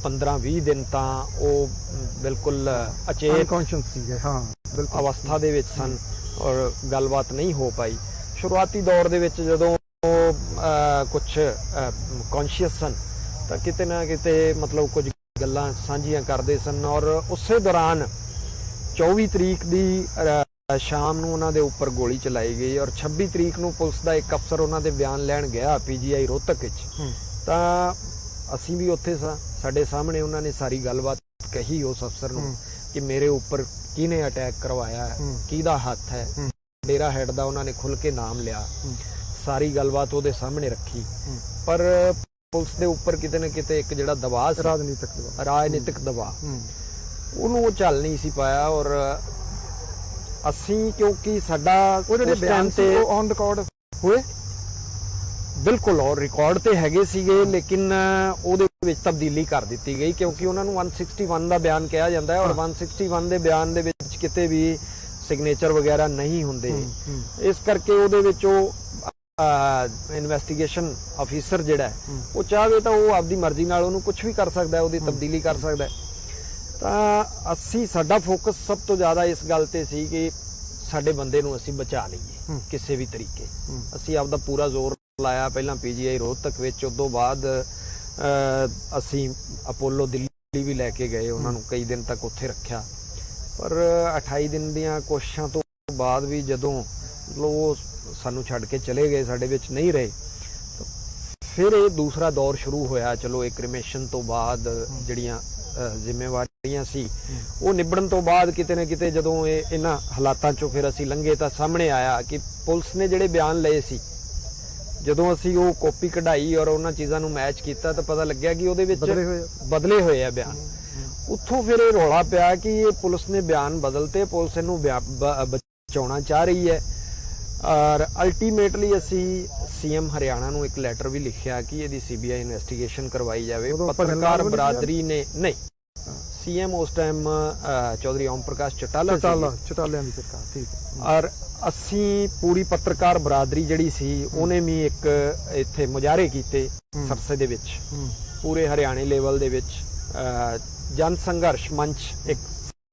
15-20 ਦਿਨ ਤਾਂ ਉਹ ਬਿਲਕੁਲ ਅਚੇਤ ਅਵਸਥਾ ਦੇ ਵਿੱਚ ਸਨ ਔਰ ਗੱਲਬਾਤ ਨਹੀਂ ਹੋ ਪਾਈ। ਸ਼ੁਰੂਆਤੀ ਦੌਰ ਦੇ ਵਿੱਚ ਜਦੋਂ ਕੁਝ ਕੌਨਸ਼ੀਅਸ ਸਨ ਤਾਂ ਕਿਤੇ ਨਾ ਕਿਤੇ ਮਤਲਬ ਕੁਝ ਗੱਲਾਂ ਸਾਂਝੀਆਂ ਕਰਦੇ ਸਨ ਔਰ ਉਸੇ ਦੌਰਾਨ 24 ਤਰੀਕ ਦੀ ਸ਼ਾਮ ਨੂੰ ਉਹਨਾਂ ਦੇ ਉੱਪਰ ਗੋਲੀ ਚਲਾਈ ਗਈ ਔਰ 26 ਤਰੀਕ ਨੂੰ ਪੁਲਿਸ ਦਾ ਇੱਕ ਅਫਸਰ ਉਹਨਾਂ ਦੇ ਬਿਆਨ ਲੈਣ ਗਿਆ PGI ਰੋਹਤਕ ਵਿੱਚ। ਤਾਂ ਅਸੀਂ ਵੀ ਉੱਥੇ ਸਾਂ, ਸਾਡੇ ਸਾਹਮਣੇ ਉਹਨਾਂ ਨੇ ਸਾਰੀ ਗੱਲਬਾਤ ਕਹੀ ਉਸ ਅਫਸਰ ਨੂੰ ਕਿ ਮੇਰੇ ਉੱਪਰ ਕਿਹਨੇ ਅਟੈਕ ਕਰਵਾਇਆ, ਕਿਹਦਾ ਹੱਥ ਹੈ। ਡੇਰਾ ਹੈਡ ਦਾ ਉਹਨਾਂ ਨੇ ਖੁੱਲ ਕੇ ਨਾਮ ਲਿਆ, ਸਾਰੀ ਗੱਲਬਾਤ ਉਹਦੇ ਸਾਹਮਣੇ ਰੱਖੀ। ਪਰ ਪੁਲਿਸ ਦੇ ਉੱਪਰ ਕਿਤੇ ਨਾ ਕਿਤੇ ਇੱਕ ਜਿਹੜਾ ਦਬਾਅ ਸੀ, ਰਾਜਨੀਤਿਕ ਦਬਾਅ, ਉਹਨੂੰ ਉਹ ਝੱਲ ਨਹੀਂ ਸੀ ਪਾਇਆ ਔਰ ਅਸੀਂ ਕਿਉਂਕਿ ਸਾਡਾ ਉਸ ਟਾਈਮ ਤੇ ਔਨ ਰਿਕਾਰਡ ਹੋਏ ਬਿਲਕੁਲ ਔਰ ਰਿਕਾਰਡ ਤੇ ਹੈਗੇ ਸੀਗੇ, ਲੇਕਿਨ ਉਹਦੇ ਵਿੱਚ ਤਬਦੀਲੀ ਕਰ ਦਿੱਤੀ ਗਈ ਕਿਉਂਕਿ ਉਹਨਾਂ ਨੂੰ 161 ਦਾ ਬਿਆਨ ਕਿਹਾ ਜਾਂਦਾ ਹੈ ਔਰ 161 ਦੇ ਬਿਆਨ ਦੇ ਵਿੱਚ ਕਿਤੇ ਵੀ ਸਿਗਨੇਚਰ ਵਗੈਰਾ ਨਹੀਂ ਹੁੰਦੇ। ਇਸ ਕਰਕੇ ਉਹਦੇ ਵਿੱਚ ਉਹ ਇਨਵੈਸਟੀਗੇਸ਼ਨ ਅਫੀਸਰ ਜਿਹੜਾ ਉਹ ਚਾਹੇ ਤਾਂ ਉਹ ਆਪਦੀ ਮਰਜ਼ੀ ਨਾਲ ਉਹਨੂੰ ਕੁਝ ਵੀ ਕਰ ਸਕਦਾ, ਉਹਦੀ ਤਬਦੀਲੀ ਕਰ ਸਕਦਾ। ਤਾਂ ਅਸੀਂ ਸਾਡਾ ਫੋਕਸ ਸਭ ਤੋਂ ਜ਼ਿਆਦਾ ਇਸ ਗੱਲ ਤੇ ਸੀ ਕਿ ਸਾਡੇ ਬੰਦੇ ਨੂੰ ਅਸੀਂ ਬਚਾ ਲਈਏ ਕਿਸੇ ਵੀ ਤਰੀਕੇ। ਅਸੀਂ ਆਪਦਾ ਪੂਰਾ ਜ਼ੋਰ ਲਾਇਆ, ਪਹਿਲਾਂ PGI ਰੋਹਤਕ ਵਿੱਚ, ਉਸ ਤੋਂ ਬਾਅਦ ਅਸੀਂ ਅਪੋਲੋ ਦਿੱਲੀ ਵੀ ਲੈ ਕੇ ਗਏ, ਉਹਨਾਂ ਨੂੰ ਕਈ ਦਿਨ ਤੱਕ ਉੱਥੇ ਰੱਖਿਆ। ਪਰ 28 ਦਿਨ ਦੀਆਂ ਕੋਸ਼ਿਸ਼ਾਂ ਤੋਂ ਬਾਅਦ ਵੀ ਜਦੋਂ ਮਤਲਬ ਉਹ ਸਾਨੂੰ ਛੱਡ ਕੇ ਚਲੇ ਗਏ, ਸਾਡੇ ਵਿੱਚ ਨਹੀਂ ਰਹੇ, ਫਿਰ ਇਹ ਦੂਸਰਾ ਦੌਰ ਸ਼ੁਰੂ ਹੋਇਆ। ਚਲੋ ਇਹ ਕ੍ਰਿਮੇਸ਼ਨ ਤੋਂ ਬਾਅਦ ਜਿਹੜੀਆਂ ਜ਼ਿੰਮੇਵਾਰੀਆਂ ਸੀ ਉਹ ਨਿਬੜਨ ਤੋਂ ਬਾਅਦ ਕਿਤੇ ਨਾ ਕਿਤੇ ਜਦੋਂ ਇਹਨਾਂ ਹਾਲਾਤਾਂ ਚੋਂ ਫਿਰ ਅਸੀਂ ਲੰਘੇ ਤਾਂ ਸਾਹਮਣੇ ਆਇਆ ਕਿ ਪੁਲਿਸ ਨੇ ਜਿਹੜੇ ਬਿਆਨ ਲਏ ਸੀ, ਜਦੋਂ ਅਸੀਂ ਉਹ ਕਾਪੀ ਕਢਾਈ ਔਰ ਉਹਨਾਂ ਚੀਜ਼ਾਂ ਨੂੰ ਮੈਚ ਕੀਤਾ ਤਾਂ ਪਤਾ ਲੱਗਿਆ ਕਿ ਉਹਦੇ ਵਿੱਚ ਬਦਲੇ ਹੋਏ ਆ ਬਿਆਨ। ਉੱਥੋਂ ਫਿਰ ਇਹ ਰੌਲਾ ਪਿਆ ਕਿ ਇਹ ਪੁਲਿਸ ਨੇ ਬਿਆਨ ਬਦਲਤੇ, ਪੁਲਿਸ ਇਹਨੂੰ ਬਚਾਉਣਾ ਚਾਹ ਰਹੀ ਹੈ ਔਰ ਅਲਟੀਮੇਟਲੀ ਅਸੀਂ CM ਹਰਿਆਣਾ ਨੂੰ ਇੱਕ ਲੈਟਰ ਵੀ ਲਿਖਿਆ ਕਿ ਇਹਦੀ CBI ਇਨਵੈਸਟੀਗੇਸ਼ਨ ਕਰਵਾਈ ਜਾਵੇ। ਪੱਤਰਕਾਰ ਬਰਾਦਰੀ ਨੇ ਨਹੀਂ, CM ਉਸ ਟਾਈਮ ਚੌਧਰੀ ਓਮ ਪ੍ਰਕਾਸ਼ ਚਟਾਲਿਆਂ ਦੀ ਸਰਕਾਰ, ਠੀਕ। ਔਰ ਅਸੀਂ ਪੂਰੀ ਪੱਤਰਕਾਰ ਬਰਾਦਰੀ ਜਿਹੜੀ ਸੀ ਉਹਨੇ ਵੀ ਇੱਕ ਇੱਥੇ ਮੁਜ਼ਾਹਰੇ ਕੀਤੇ ਸਰਸੇ ਦੇ ਵਿੱਚ, ਪੂਰੇ ਹਰਿਆਣੇ ਲੈਵਲ ਦੇ ਵਿੱਚ। ਜਨ ਸੰਘਰਸ਼ ਮੰਚ ਇੱਕ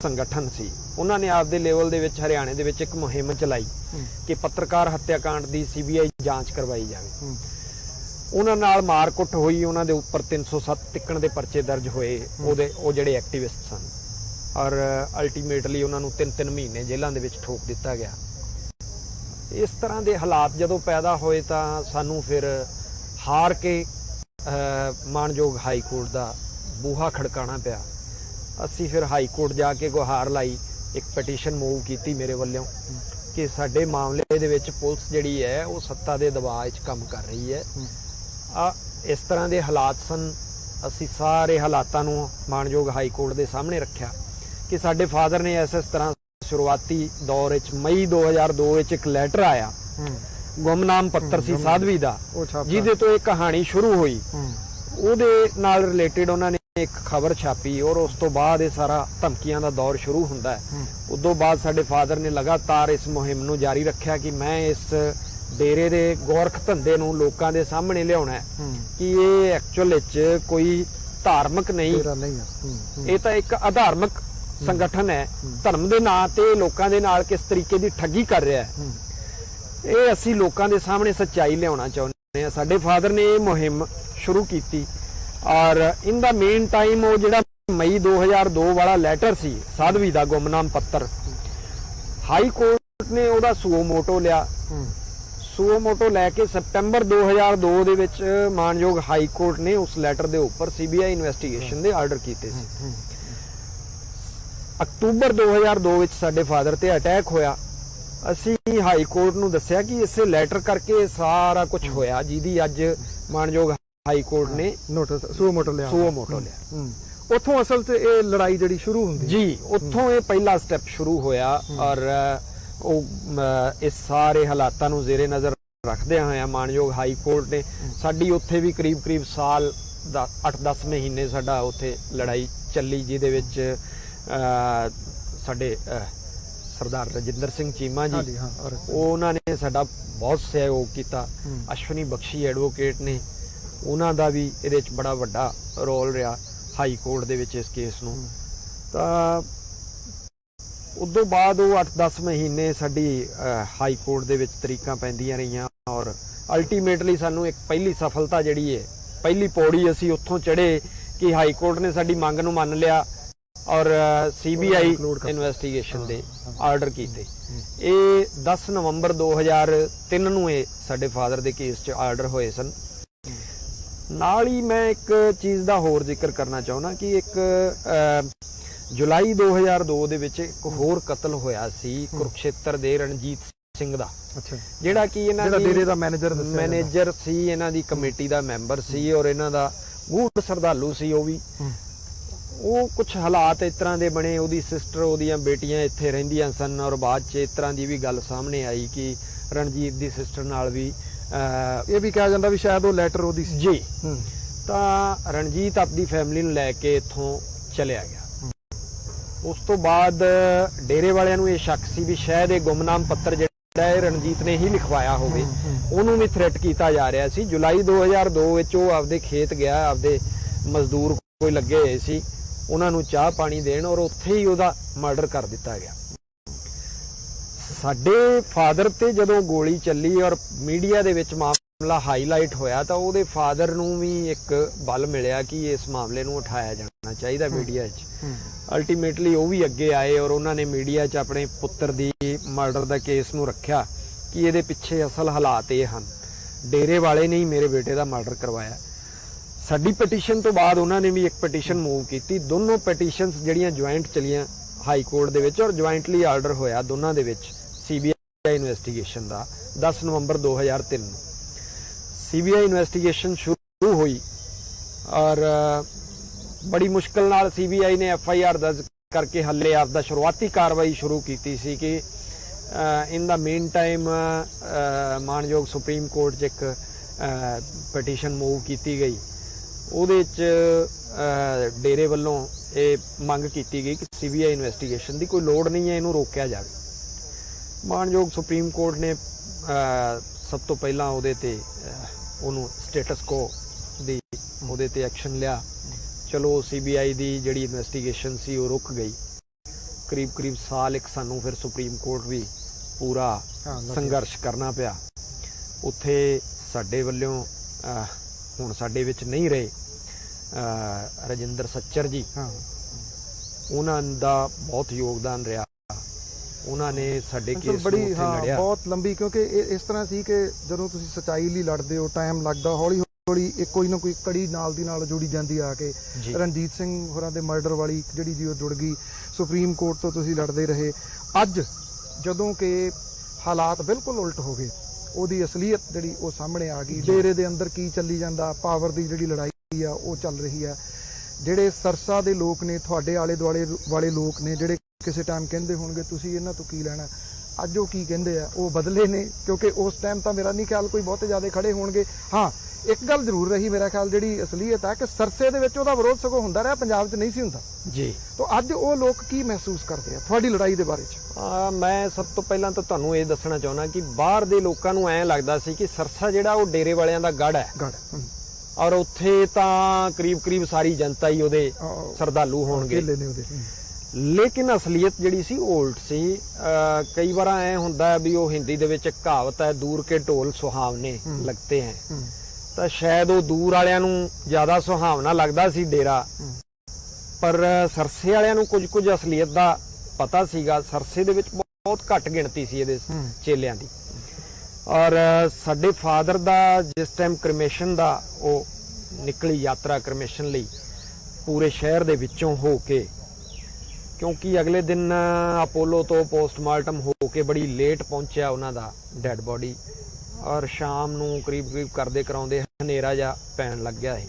ਸੰਗਠਨ ਸੀ, ਉਹਨਾਂ ਨੇ ਆਪਦੇ ਲੈਵਲ ਦੇ ਵਿੱਚ ਹਰਿਆਣੇ ਦੇ ਵਿੱਚ ਇੱਕ ਮੁਹਿੰਮ ਚਲਾਈ ਕਿ ਪੱਤਰਕਾਰ ਹੱਤਿਆਕਾਂਡ ਦੀ CBI ਜਾਂਚ ਕਰਵਾਈ ਜਾਵੇ। ਉਹਨਾਂ ਨਾਲ ਮਾਰਕੁੱਟ ਹੋਈ, ਉਹਨਾਂ ਦੇ ਉੱਪਰ 307 ਤਿੱਕਣ ਦੇ ਪਰਚੇ ਦਰਜ ਹੋਏ, ਉਹ ਜਿਹੜੇ ਐਕਟਿਵਿਸਟ ਸਨ, ਔਰ ਅਲਟੀਮੇਟਲੀ ਉਹਨਾਂ ਨੂੰ 3-3 ਮਹੀਨੇ ਜੇਲ੍ਹਾਂ ਦੇ ਵਿੱਚ ਠੋਕ ਦਿੱਤਾ ਗਿਆ। ਇਸ ਤਰ੍ਹਾਂ ਦੇ ਹਾਲਾਤ ਜਦੋਂ ਪੈਦਾ ਹੋਏ ਤਾਂ ਸਾਨੂੰ ਫਿਰ ਹਾਰ ਕੇ ਮਾਣਯੋਗ ਹਾਈ ਕੋਰਟ ਦਾ ਬੂਹਾ ਖੜਕਾਉਣਾ ਪਿਆ। ਅਸੀਂ ਫਿਰ ਹਾਈ ਕੋਰਟ ਜਾ ਕੇ ਗੁਹਾਰ ਲਾਈ, ਇੱਕ ਪਟੀਸ਼ਨ ਮੂਵ ਕੀਤੀ ਮੇਰੇ ਵੱਲੋਂ ਕਿ ਸਾਡੇ ਮਾਮਲੇ ਦੇ ਵਿੱਚ ਪੁਲਿਸ ਜਿਹੜੀ ਹੈ ਉਹ ਸੱਤਾ ਦੇ ਦਬਾਅ 'ਚ ਕੰਮ ਕਰ ਰਹੀ ਹੈ। ਇਸ ਤਰ੍ਹਾਂ ਦੇ ਹਾਲਾਤ ਸਨ ਅਸੀਂ ਸਾਰੇ ਹਾਲਾਤਾਂ ਨੂੰ ਮਾਣਯੋਗ ਹਾਈ ਕੋਰਟ ਦੇ ਸਾਹਮਣੇ ਰੱਖਿਆ ਕਿ ਸਾਡੇ ਫਾਦਰ ਨੇ ਇਸ ਤਰ੍ਹਾਂ ਸ਼ੁਰੂਆਤੀ ਦੌਰ ਵਿੱਚ ਮਈ 2002 ਵਿੱਚ ਇੱਕ ਲੈਟਰ ਆਇਆ, ਗੁੰਮਨਾਮ ਪੱਤਰ ਸੀ ਸਾਧਵੀ ਦਾ, ਜਿਹਦੇ ਤੋਂ ਇਹ ਕਹਾਣੀ ਸ਼ੁਰੂ ਹੋਈ। ਉਹਦੇ ਨਾਲ ਰਿਲੇਟਡ ਉਹਨਾਂ ਨੇ ਇੱਕ ਖਬਰ ਛਾਪੀ ਔਰ ਉਸ ਤੋਂ ਬਾਅਦ ਇਹ ਸਾਰਾ ਧਮਕੀਆਂ ਦਾ ਦੌਰ ਸ਼ੁਰੂ ਹੁੰਦਾ ਹੈ। ਉਦੋਂ ਬਾਅਦ ਸਾਡੇ ਫਾਦਰ ਨੇ ਲਗਾਤਾਰ ਇਸ ਮੁਹਿੰਮ ਨੂੰ ਜਾਰੀ ਰੱਖਿਆ ਕਿ ਮੈਂ ਇਸ ਡੇਰੇ ਦੇ ਗੋਰਖ ਧੰਦੇ ਨੂੰ ਲੋਕਾਂ ਦੇ ਸਾਹਮਣੇ ਲਿਆਉਣਾ ਹੈ ਕਿ ਇਹ ਐਕਚੁਅਲ ਵਿੱਚ ਕੋਈ ਧਾਰਮਿਕ ਨਹੀਂ, ਇਹ ਤਾਂ ਇੱਕ ਅਧਾਰਮਿਕ ਸੰਗਠਨ ਹੈ। ਧਰਮ ਦੇ ਨਾਂ ਤੇ ਲੋਕਾਂ ਦੇ ਨਾਲ ਕਿਸ ਤਰੀਕੇ ਦੀ ਠੱਗੀ ਕਰ ਰਿਹਾ ਹੈ, ਇਹ ਅਸੀਂ ਲੋਕਾਂ ਦੇ ਸਾਹਮਣੇ ਸੱਚਾਈ ਲਿਆਉਣਾ ਚਾਹੁੰਦੇ ਹਾਂ। ਸਾਡੇ ਫਾਦਰ ਨੇ ਇਹ ਮੁਹਿੰਮ ਸ਼ੁਰੂ ਕੀਤੀ ਔਰ ਇਹਦਾ ਮੇਨ ਟਾਈਮ ਉਹ ਜਿਹੜਾ ਮਈ 2002 ਵਾਲਾ ਲੈਟਰ ਸੀ ਸਾਧਵੀ ਦਾ ਗੁੰਮਨਾਮ ਪੱਤਰ, ਹਾਈ ਕੋਰਟ ਨੇ ਉਹਦਾ ਸੁਓ ਮੋਟੋ ਲਿਆ। ਸੁਓ ਮੋਟੋ ਲੈ ਕੇ ਸਤੰਬਰ 2002 ਦੇ ਵਿੱਚ ਮਾਨਯੋਗ ਹਾਈ ਕੋਰਟ ਨੇ ਉਸ ਲੈਟਰ ਦੇ ਉੱਪਰ ਸੀਬੀਆਈ ਇਨਵੈਸਟੀਗੇਸ਼ਨ ਦੇ ਆਰਡਰ ਕੀਤੇ ਸੀ। ਅਕਤੂਬਰ 2002 ਵਿੱਚ ਸਾਡੇ ਫਾਦਰ ਤੇ ਅਟੈਕ ਹੋਇਆ। ਅਸੀਂ ਹਾਈ ਕੋਰਟ ਨੂੰ ਦੱਸਿਆ ਕਿ ਇਸੇ ਲੈਟਰ ਕਰਕੇ ਸਾਰਾ ਕੁਝ ਹੋਇਆ, ਜਿਹਦੀ ਅੱਜ ਮਾਨਯੋਗ ਹਾਈ ਕੋਰਟ ਨੇ ਨੋਟਿਸ ਸੁਓ ਮੋਟੋ ਲਿਆ। ਉੱਥੋਂ ਅਸਲ 'ਚ ਇਹ ਲੜਾਈ ਜਿਹੜੀ ਸ਼ੁਰੂ ਹੁੰਦੀ ਜੀ, ਉੱਥੋਂ ਇਹ ਪਹਿਲਾ ਸਟੈਪ ਸ਼ੁਰੂ ਹੋਇਆ ਔਰ ਉਹ ਇਸ ਸਾਰੇ ਹਾਲਾਤਾਂ ਨੂੰ ਜ਼ੇਰੇ ਨਜ਼ਰ ਰੱਖਦਿਆਂ ਹੋਇਆ ਮਾਨਯੋਗ ਹਾਈ ਕੋਰਟ ਨੇ ਸਾਡੀ ਉੱਥੇ ਵੀ ਕਰੀਬ ਸਾਲ ਦਾ 8-10 ਮਹੀਨੇ ਸਾਡਾ ਉੱਥੇ ਲੜਾਈ ਚੱਲੀ, ਜਿਹਦੇ ਵਿੱਚ ਸਾਡੇ ਸਰਦਾਰ ਰਜਿੰਦਰ ਸਿੰਘ ਚੀਮਾ ਜੀ ਉਹਨਾਂ ਨੇ ਸਾਡਾ ਬਹੁਤ ਸਹਿਯੋਗ ਕੀਤਾ। ਅਸ਼ਵਨੀ ਬਖਸ਼ੀ ਐਡਵੋਕੇਟ ਨੇ, ਉਹਨਾਂ ਦਾ ਵੀ ਇਹਦੇ ਵਿੱਚ ਬੜਾ ਵੱਡਾ ਰੋਲ ਰਿਹਾ ਹਾਈ ਕੋਰਟ ਦੇ ਵਿੱਚ ਇਸ ਕੇਸ ਨੂੰ। ਤਾਂ ਉਦੋਂ ਬਾਅਦ ਉਹ 8-10 ਮਹੀਨੇ ਸਾਡੀ ਹਾਈ ਕੋਰਟ ਦੇ ਵਿੱਚ ਤਰੀਕਾਂ ਪੈਂਦੀਆਂ ਰਹੀਆਂ ਔਰ ਅਲਟੀਮੇਟਲੀ ਸਾਨੂੰ ਇੱਕ ਪਹਿਲੀ ਸਫਲਤਾ ਜਿਹੜੀ ਹੈ, ਪਹਿਲੀ ਪੌੜੀ ਅਸੀਂ ਉੱਥੋਂ ਚੜ੍ਹੇ ਕਿ ਹਾਈ ਕੋਰਟ ਨੇ ਸਾਡੀ ਮੰਗ ਨੂੰ ਮੰਨ ਲਿਆ ਔਰ ਸੀਬੀਆਈ ਇਨਵੈਸਟੀਗੇਸ਼ਨ ਦੇ ਆਰਡਰ ਕੀਤੇ। ਇਹ 10 ਨਵੰਬਰ 2003 ਨੂੰ ਇਹ ਸਾਡੇ ਫਾਦਰ ਦੇ ਕੇਸ 'ਚ ਆਰਡਰ ਹੋਏ ਸਨ। ਨਾਲ ਹੀ ਮੈਂ ਇੱਕ ਚੀਜ਼ ਦਾ ਹੋਰ ਜ਼ਿਕਰ ਕਰਨਾ ਚਾਹੁੰਦਾ ਕਿ ਇੱਕ ਜੁਲਾਈ 2002 ਦੇ ਵਿੱਚ ਇੱਕ ਹੋਰ ਕਤਲ ਹੋਇਆ ਸੀ ਕੁਰੂਕਸ਼ੇਤਰ ਦੇ ਰਣਜੀਤ ਸਿੰਘ ਦਾ, ਜਿਹੜਾ ਕਿ ਇਹਨਾਂ ਦੇ ਡੇਰੇ ਦਾ ਮੈਨੇਜਰ ਸੀ, ਇਹਨਾਂ ਦੀ ਕਮੇਟੀ ਦਾ ਮੈਂਬਰ ਸੀ ਔਰ ਇਹਨਾਂ ਦਾ ਗੂੜ ਸ਼ਰਧਾਲੂ ਸੀ। ਉਹ ਕੁਝ ਹਾਲਾਤ ਇਸ ਤਰ੍ਹਾਂ ਦੇ ਬਣੇ, ਉਹਦੀ ਸਿਸਟਰ, ਉਹਦੀਆਂ ਬੇਟੀਆਂ ਇੱਥੇ ਰਹਿੰਦੀਆਂ ਸਨ ਔਰ ਬਾਅਦ 'ਚ ਇਸ ਤਰ੍ਹਾਂ ਦੀ ਵੀ ਗੱਲ ਸਾਹਮਣੇ ਆਈ ਕਿ ਰਣਜੀਤ ਦੀ ਸਿਸਟਰ ਨਾਲ ਵੀ ਇਹ ਵੀ ਕਿਹਾ ਜਾਂਦਾ ਵੀ ਸ਼ਾਇਦ ਉਹ ਲੈਟਰ ਉਹਦੀ ਸੀ ਜੀ। ਤਾਂ ਰਣਜੀਤ ਆਪਣੀ ਫੈਮਿਲੀ ਨੂੰ ਲੈ ਕੇ ਇੱਥੋਂ ਚਲਿਆ ਗਿਆ। ਉਸ ਤੋਂ ਬਾਅਦ ਡੇਰੇ ਵਾਲਿਆਂ ਨੂੰ ਇਹ ਸ਼ੱਕ ਸੀ ਵੀ ਸ਼ਾਇਦ ਇਹ ਗੁੰਮਨਾਮ ਪੱਤਰ ਜਿਹੜਾ ਹੈ ਰਣਜੀਤ ਨੇ ਹੀ ਲਿਖਵਾਇਆ ਹੋਵੇ। ਉਹਨੂੰ ਵੀ ਥ੍ਰੈਟ ਕੀਤਾ ਜਾ ਰਿਹਾ ਸੀ। ਜੁਲਾਈ 2002 ਵਿੱਚ ਉਹ ਆਪਦੇ ਖੇਤ ਗਿਆ, ਆਪਦੇ ਮਜ਼ਦੂਰ ਕੋਈ ਲੱਗੇ ਹੋਏ ਸੀ, ਉਹਨਾਂ ਨੂੰ ਚਾਹ ਪਾਣੀ ਦੇਣ ਔਰ ਉੱਥੇ ਹੀ ਉਹਦਾ ਮਰਡਰ ਕਰ ਦਿੱਤਾ ਗਿਆ। ਸਾਡੇ ਫਾਦਰ ਤੇ ਜਦੋਂ ਗੋਲੀ ਚੱਲੀ ਔਰ ਮੀਡੀਆ ਦੇ ਵਿੱਚ ਮਾਮਲਾ ਹਾਈਲਾਈਟ ਹੋਇਆ ਤਾਂ ਉਹਦੇ ਫਾਦਰ ਨੂੰ ਵੀ ਇੱਕ ਬਲ ਮਿਲਿਆ ਕਿ ਇਸ ਮਾਮਲੇ ਨੂੰ ਉਠਾਇਆ ਜਾਣਾ ਚਾਹੀਦਾ ਮੀਡੀਆ 'ਚ। ਅਲਟੀਮੇਟਲੀ ਉਹ ਵੀ ਅੱਗੇ ਆਏ ਔਰ ਉਹਨਾਂ ਨੇ ਮੀਡੀਆ 'ਚ ਆਪਣੇ ਪੁੱਤਰ ਦੀ ਮਰਡਰ ਦਾ ਕੇਸ ਨੂੰ ਰੱਖਿਆ ਕਿ ਇਹਦੇ ਪਿੱਛੇ ਅਸਲ ਹਾਲਾਤ ਇਹ ਹਨ, ਡੇਰੇ ਵਾਲੇ ਨੇ ਹੀ ਮੇਰੇ ਬੇਟੇ ਦਾ ਮਰਡਰ ਕਰਵਾਇਆ। ਸਾਡੀ ਪਟੀਸ਼ਨ ਤੋਂ ਬਾਅਦ ਉਹਨਾਂ ਨੇ ਵੀ ਇੱਕ ਪਟੀਸ਼ਨ ਮੂਵ ਕੀਤੀ। ਦੋਨੋਂ ਪਟੀਸ਼ਨਸ ਜਿਹੜੀਆਂ ਜੁਆਇੰਟ ਚਲੀਆਂ ਹਾਈ ਕੋਰਟ ਦੇ ਵਿੱਚ ਔਰ ਜੁਆਇੰਟਲੀ ਆਰਡਰ ਹੋਇਆ ਦੋਨਾਂ ਦੇ ਵਿੱਚ ਸੀਬੀਆਈ ਇਨਵੈਸਟੀਗੇਸ਼ਨ ਦਾ 10 ਨਵੰਬਰ 2003 ਨੂੰ। ਸੀਬੀਆਈ ਇਨਵੈਸਟੀਗੇਸ਼ਨ ਸ਼ੁਰੂ ਹੋਈ ਔਰ ਬੜੀ ਮੁਸ਼ਕਲ ਨਾਲ ਸੀਬੀਆਈ ਨੇ FIR ਦਰਜ ਕਰਕੇ ਹੱਲੇ ਆਪਦਾ ਸ਼ੁਰੂਆਤੀ ਕਾਰਵਾਈ ਸ਼ੁਰੂ ਕੀਤੀ ਸੀ ਕਿ ਇਨ ਦਾ ਮੇਨ ਟਾਈਮ ਮਾਨਯੋਗ ਸੁਪਰੀਮ ਕੋਰਟ 'ਚ ਇੱਕ ਪਟੀਸ਼ਨ ਮੂਵ ਕੀਤੀ ਗਈ। ਉਹਦੇ 'ਚ ਡੇਰੇ ਵੱਲੋਂ ਇਹ ਮੰਗ ਕੀਤੀ ਗਈ ਕਿ ਸੀਬੀਆਈ ਇਨਵੈਸਟੀਗੇਸ਼ਨ ਦੀ ਕੋਈ ਲੋੜ ਨਹੀਂ ਹੈ, ਇਹਨੂੰ ਰੋਕਿਆ ਜਾਵੇ। ਮਾਨਯੋਗ ਸੁਪਰੀਮ ਕੋਰਟ ਨੇ ਸਭ ਤੋਂ ਪਹਿਲਾਂ ਉਹਦੇ ਤੇ ਉਹਨੂੰ ਸਟੇਟਸ ਕੋ ਦੀ ਉਹਦੇ ਤੇ ਐਕਸ਼ਨ ਲਿਆ। ਚਲੋ ਸੀਬੀਆਈ ਦੀ ਜਿਹੜੀ ਇਨਵੈਸਟੀਗੇਸ਼ਨ ਸੀ ਉਹ ਰੁਕ ਗਈ। ਕਰੀਬ ਸਾਲ ਇੱਕ ਸਾਨੂੰ ਫਿਰ ਸੁਪਰੀਮ ਕੋਰਟ ਵੀ ਪੂਰਾ ਸੰਘਰਸ਼ ਕਰਨਾ ਪਿਆ। ਉੱਥੇ ਸਾਡੇ ਵੱਲੋਂ ਹੁਣ ਸਾਡੇ ਵਿੱਚ ਨਹੀਂ ਰਹੇ ਰਜਿੰਦਰ ਸੱਚਰ ਜੀ, ਉਹਨਾਂ ਦਾ ਬਹੁਤ ਯੋਗਦਾਨ ਰਿਹਾ। ਉਹਨਾਂ ਨੇ ਸਾਡੇ ਕੇਸ ਨੂੰ ਉੱਥੇ ਲੜਿਆ ਬਹੁਤ ਲੰਬੀ, ਕਿਉਂਕਿ ਇਸ ਤਰ੍ਹਾਂ ਸੀ ਕਿ ਜਦੋਂ ਤੁਸੀਂ ਸੱਚਾਈ ਲਈ ਲੜਦੇ ਹੋ ਟਾਈਮ ਲੱਗਦਾ, ਹੌਲੀ ਹੌਲੀ ਕੋਈ ਨਾ ਕੋਈ ਕੜੀ ਨਾਲ ਦੀ ਨਾਲ ਜੁੜੀ ਜਾਂਦੀ ਆ ਕੇ। ਰਣਜੀਤ ਸਿੰਘ ਹੋਰਾਂ ਦੇ ਮਰਡਰ ਵਾਲੀ ਜਿਹੜੀ ਜੀ ਉਹ ਜੁੜ ਗਈ। ਸੁਪਰੀਮ ਕੋਰਟ ਤੋਂ ਤੁਸੀਂ ਲੜਦੇ ਰਹੇ। ਅੱਜ ਜਦੋਂ ਕਿ ਹਾਲਾਤ ਬਿਲਕੁਲ ਉਲਟ ਹੋ ਗਏ, ਉਹਦੀ ਅਸਲੀਅਤ ਜਿਹੜੀ ਉਹ ਸਾਹਮਣੇ ਆ ਗਈ, ਡੇਰੇ ਦੇ ਅੰਦਰ ਕੀ ਚੱਲੀ ਜਾਂਦਾ, ਪਾਵਰ ਦੀ ਜਿਹੜੀ ਲੜਾਈ ਆ ਉਹ ਚੱਲ ਰਹੀ ਆ। ਜਿਹੜੇ ਸਰਸਾ ਦੇ ਲੋਕ ਨੇ, ਤੁਹਾਡੇ ਆਲੇ ਦੁਆਲੇ ਵਾਲੇ ਲੋਕ ਨੇ, ਜਿਹੜੇ ਕਿਸੇ ਟਾਈਮ ਕਹਿੰਦੇ ਹੋਣਗੇ ਤੁਸੀਂ ਇਹਨਾਂ ਤੋਂ ਕੀ ਲੈਣਾ, ਅੱਜ ਉਹ ਕੀ ਕਹਿੰਦੇ ਆ, ਉਹ ਬਦਲੇ ਨੇ। ਕਿਉਂਕਿ ਉਸ ਟਾਈਮ ਤਾਂ ਮੇਰਾ ਨਹੀਂ ਖਿਆਲ ਕੋਈ ਬਹੁਤੇ ਜ਼ਿਆਦਾ ਖੜੇ ਹੋਣਗੇ। ਹਾਂ, ਇੱਕ ਗੱਲ ਜ਼ਰੂਰ ਰਹੀ ਮੇਰਾ ਖਿਆਲ, ਜਿਹੜੀ ਅਸਲੀਅਤ ਹੈ ਕਿ ਸਰਸੇ ਦੇ ਵਿੱਚ ਉਹਦਾ ਵਿਰੋਧ ਸਗੋਂ ਹੁੰਦਾ ਰਿਹਾ, ਪੰਜਾਬ 'ਚ ਨਹੀਂ ਸੀ ਹੁੰਦਾ ਜੀ। ਤਾਂ ਅੱਜ ਉਹ ਲੋਕ ਕੀ ਮਹਿਸੂਸ ਕਰਦੇ ਆ ਤੁਹਾਡੀ ਲੜਾਈ ਦੇ ਬਾਰੇ 'ਚ? ਮੈਂ ਸਭ ਤੋਂ ਪਹਿਲਾਂ ਤਾਂ ਤੁਹਾਨੂੰ ਇਹ ਦੱਸਣਾ ਚਾਹੁੰਦਾ ਕਿ ਬਾਹਰ ਦੇ ਲੋਕਾਂ ਨੂੰ ਐਂ ਲੱਗਦਾ ਸੀ ਕਿ ਸਰਸਾ ਜਿਹੜਾ ਉਹ ਡੇਰੇ ਵਾਲਿਆਂ ਦਾ ਗੜ੍ਹ ਹੈ, ਔਰ ਉੱਥੇ ਤਾਂ ਕਰੀਬ ਸਾਰੀ ਜਨਤਾ ਹੀ ਉਹਦੇ ਸ਼ਰਧਾਲੂ ਹੋਣਗੇ। ਲੇਕਿਨ ਅਸਲੀਅਤ ਜਿਹੜੀ ਸੀ ਉਹ ਉਲਟ ਸੀ। ਕਈ ਵਾਰ ਐ ਹੁੰਦਾ ਵੀ ਉਹ ਹਿੰਦੀ ਦੇ ਵਿੱਚ ਕਹਾਵਤ ਹੈ, ਦੂਰ ਕੇ ਢੋਲ ਸੁਹਾਵਨੇ ਲੱਗਤੇ ਹੈ, ਤਾਂ ਸ਼ਾਇਦ ਉਹ ਦੂਰ ਵਾਲਿਆਂ ਨੂੰ ਜ਼ਿਆਦਾ ਸੁਹਾਵਣਾ ਲੱਗਦਾ ਸੀ ਡੇਰਾ, ਪਰ ਸਰਸੇ ਵਾਲਿਆਂ ਨੂੰ ਕੁਝ ਅਸਲੀਅਤ ਦਾ ਪਤਾ ਸੀਗਾ। ਸਰਸੇ ਦੇ ਵਿੱਚ ਬਹੁਤ ਘੱਟ ਗਿਣਤੀ ਸੀ ਇਹਦੇ ਚੇਲਿਆਂ ਦੀ। ਔਰ ਸਾਡੇ ਫਾਦਰ ਦਾ ਜਿਸ ਟਾਈਮ ਕ੍ਰਿਮੇਸ਼ਨ ਦਾ ਉਹ ਨਿਕਲੀ ਯਾਤਰਾ ਕ੍ਰਿਮੇਸ਼ਨ ਲਈ ਪੂਰੇ ਸ਼ਹਿਰ ਦੇ ਵਿੱਚੋਂ ਹੋ ਕੇ, ਕਿਉਂਕਿ ਅਗਲੇ ਦਿਨ ਅਪੋਲੋ ਤੋਂ ਪੋਸਟਮਾਰਟਮ ਹੋ ਕੇ ਬੜੀ ਲੇਟ ਪਹੁੰਚਿਆ ਉਹਨਾਂ ਦਾ ਡੈਡ ਬੋਡੀ, ਔਰ ਸ਼ਾਮ ਨੂੰ ਕਰੀਬ ਕਰਦੇ ਕਰਾਉਂਦੇ ਹਨੇਰਾ ਜਿਹਾ ਪੈਣ ਲੱਗਿਆ ਸੀ।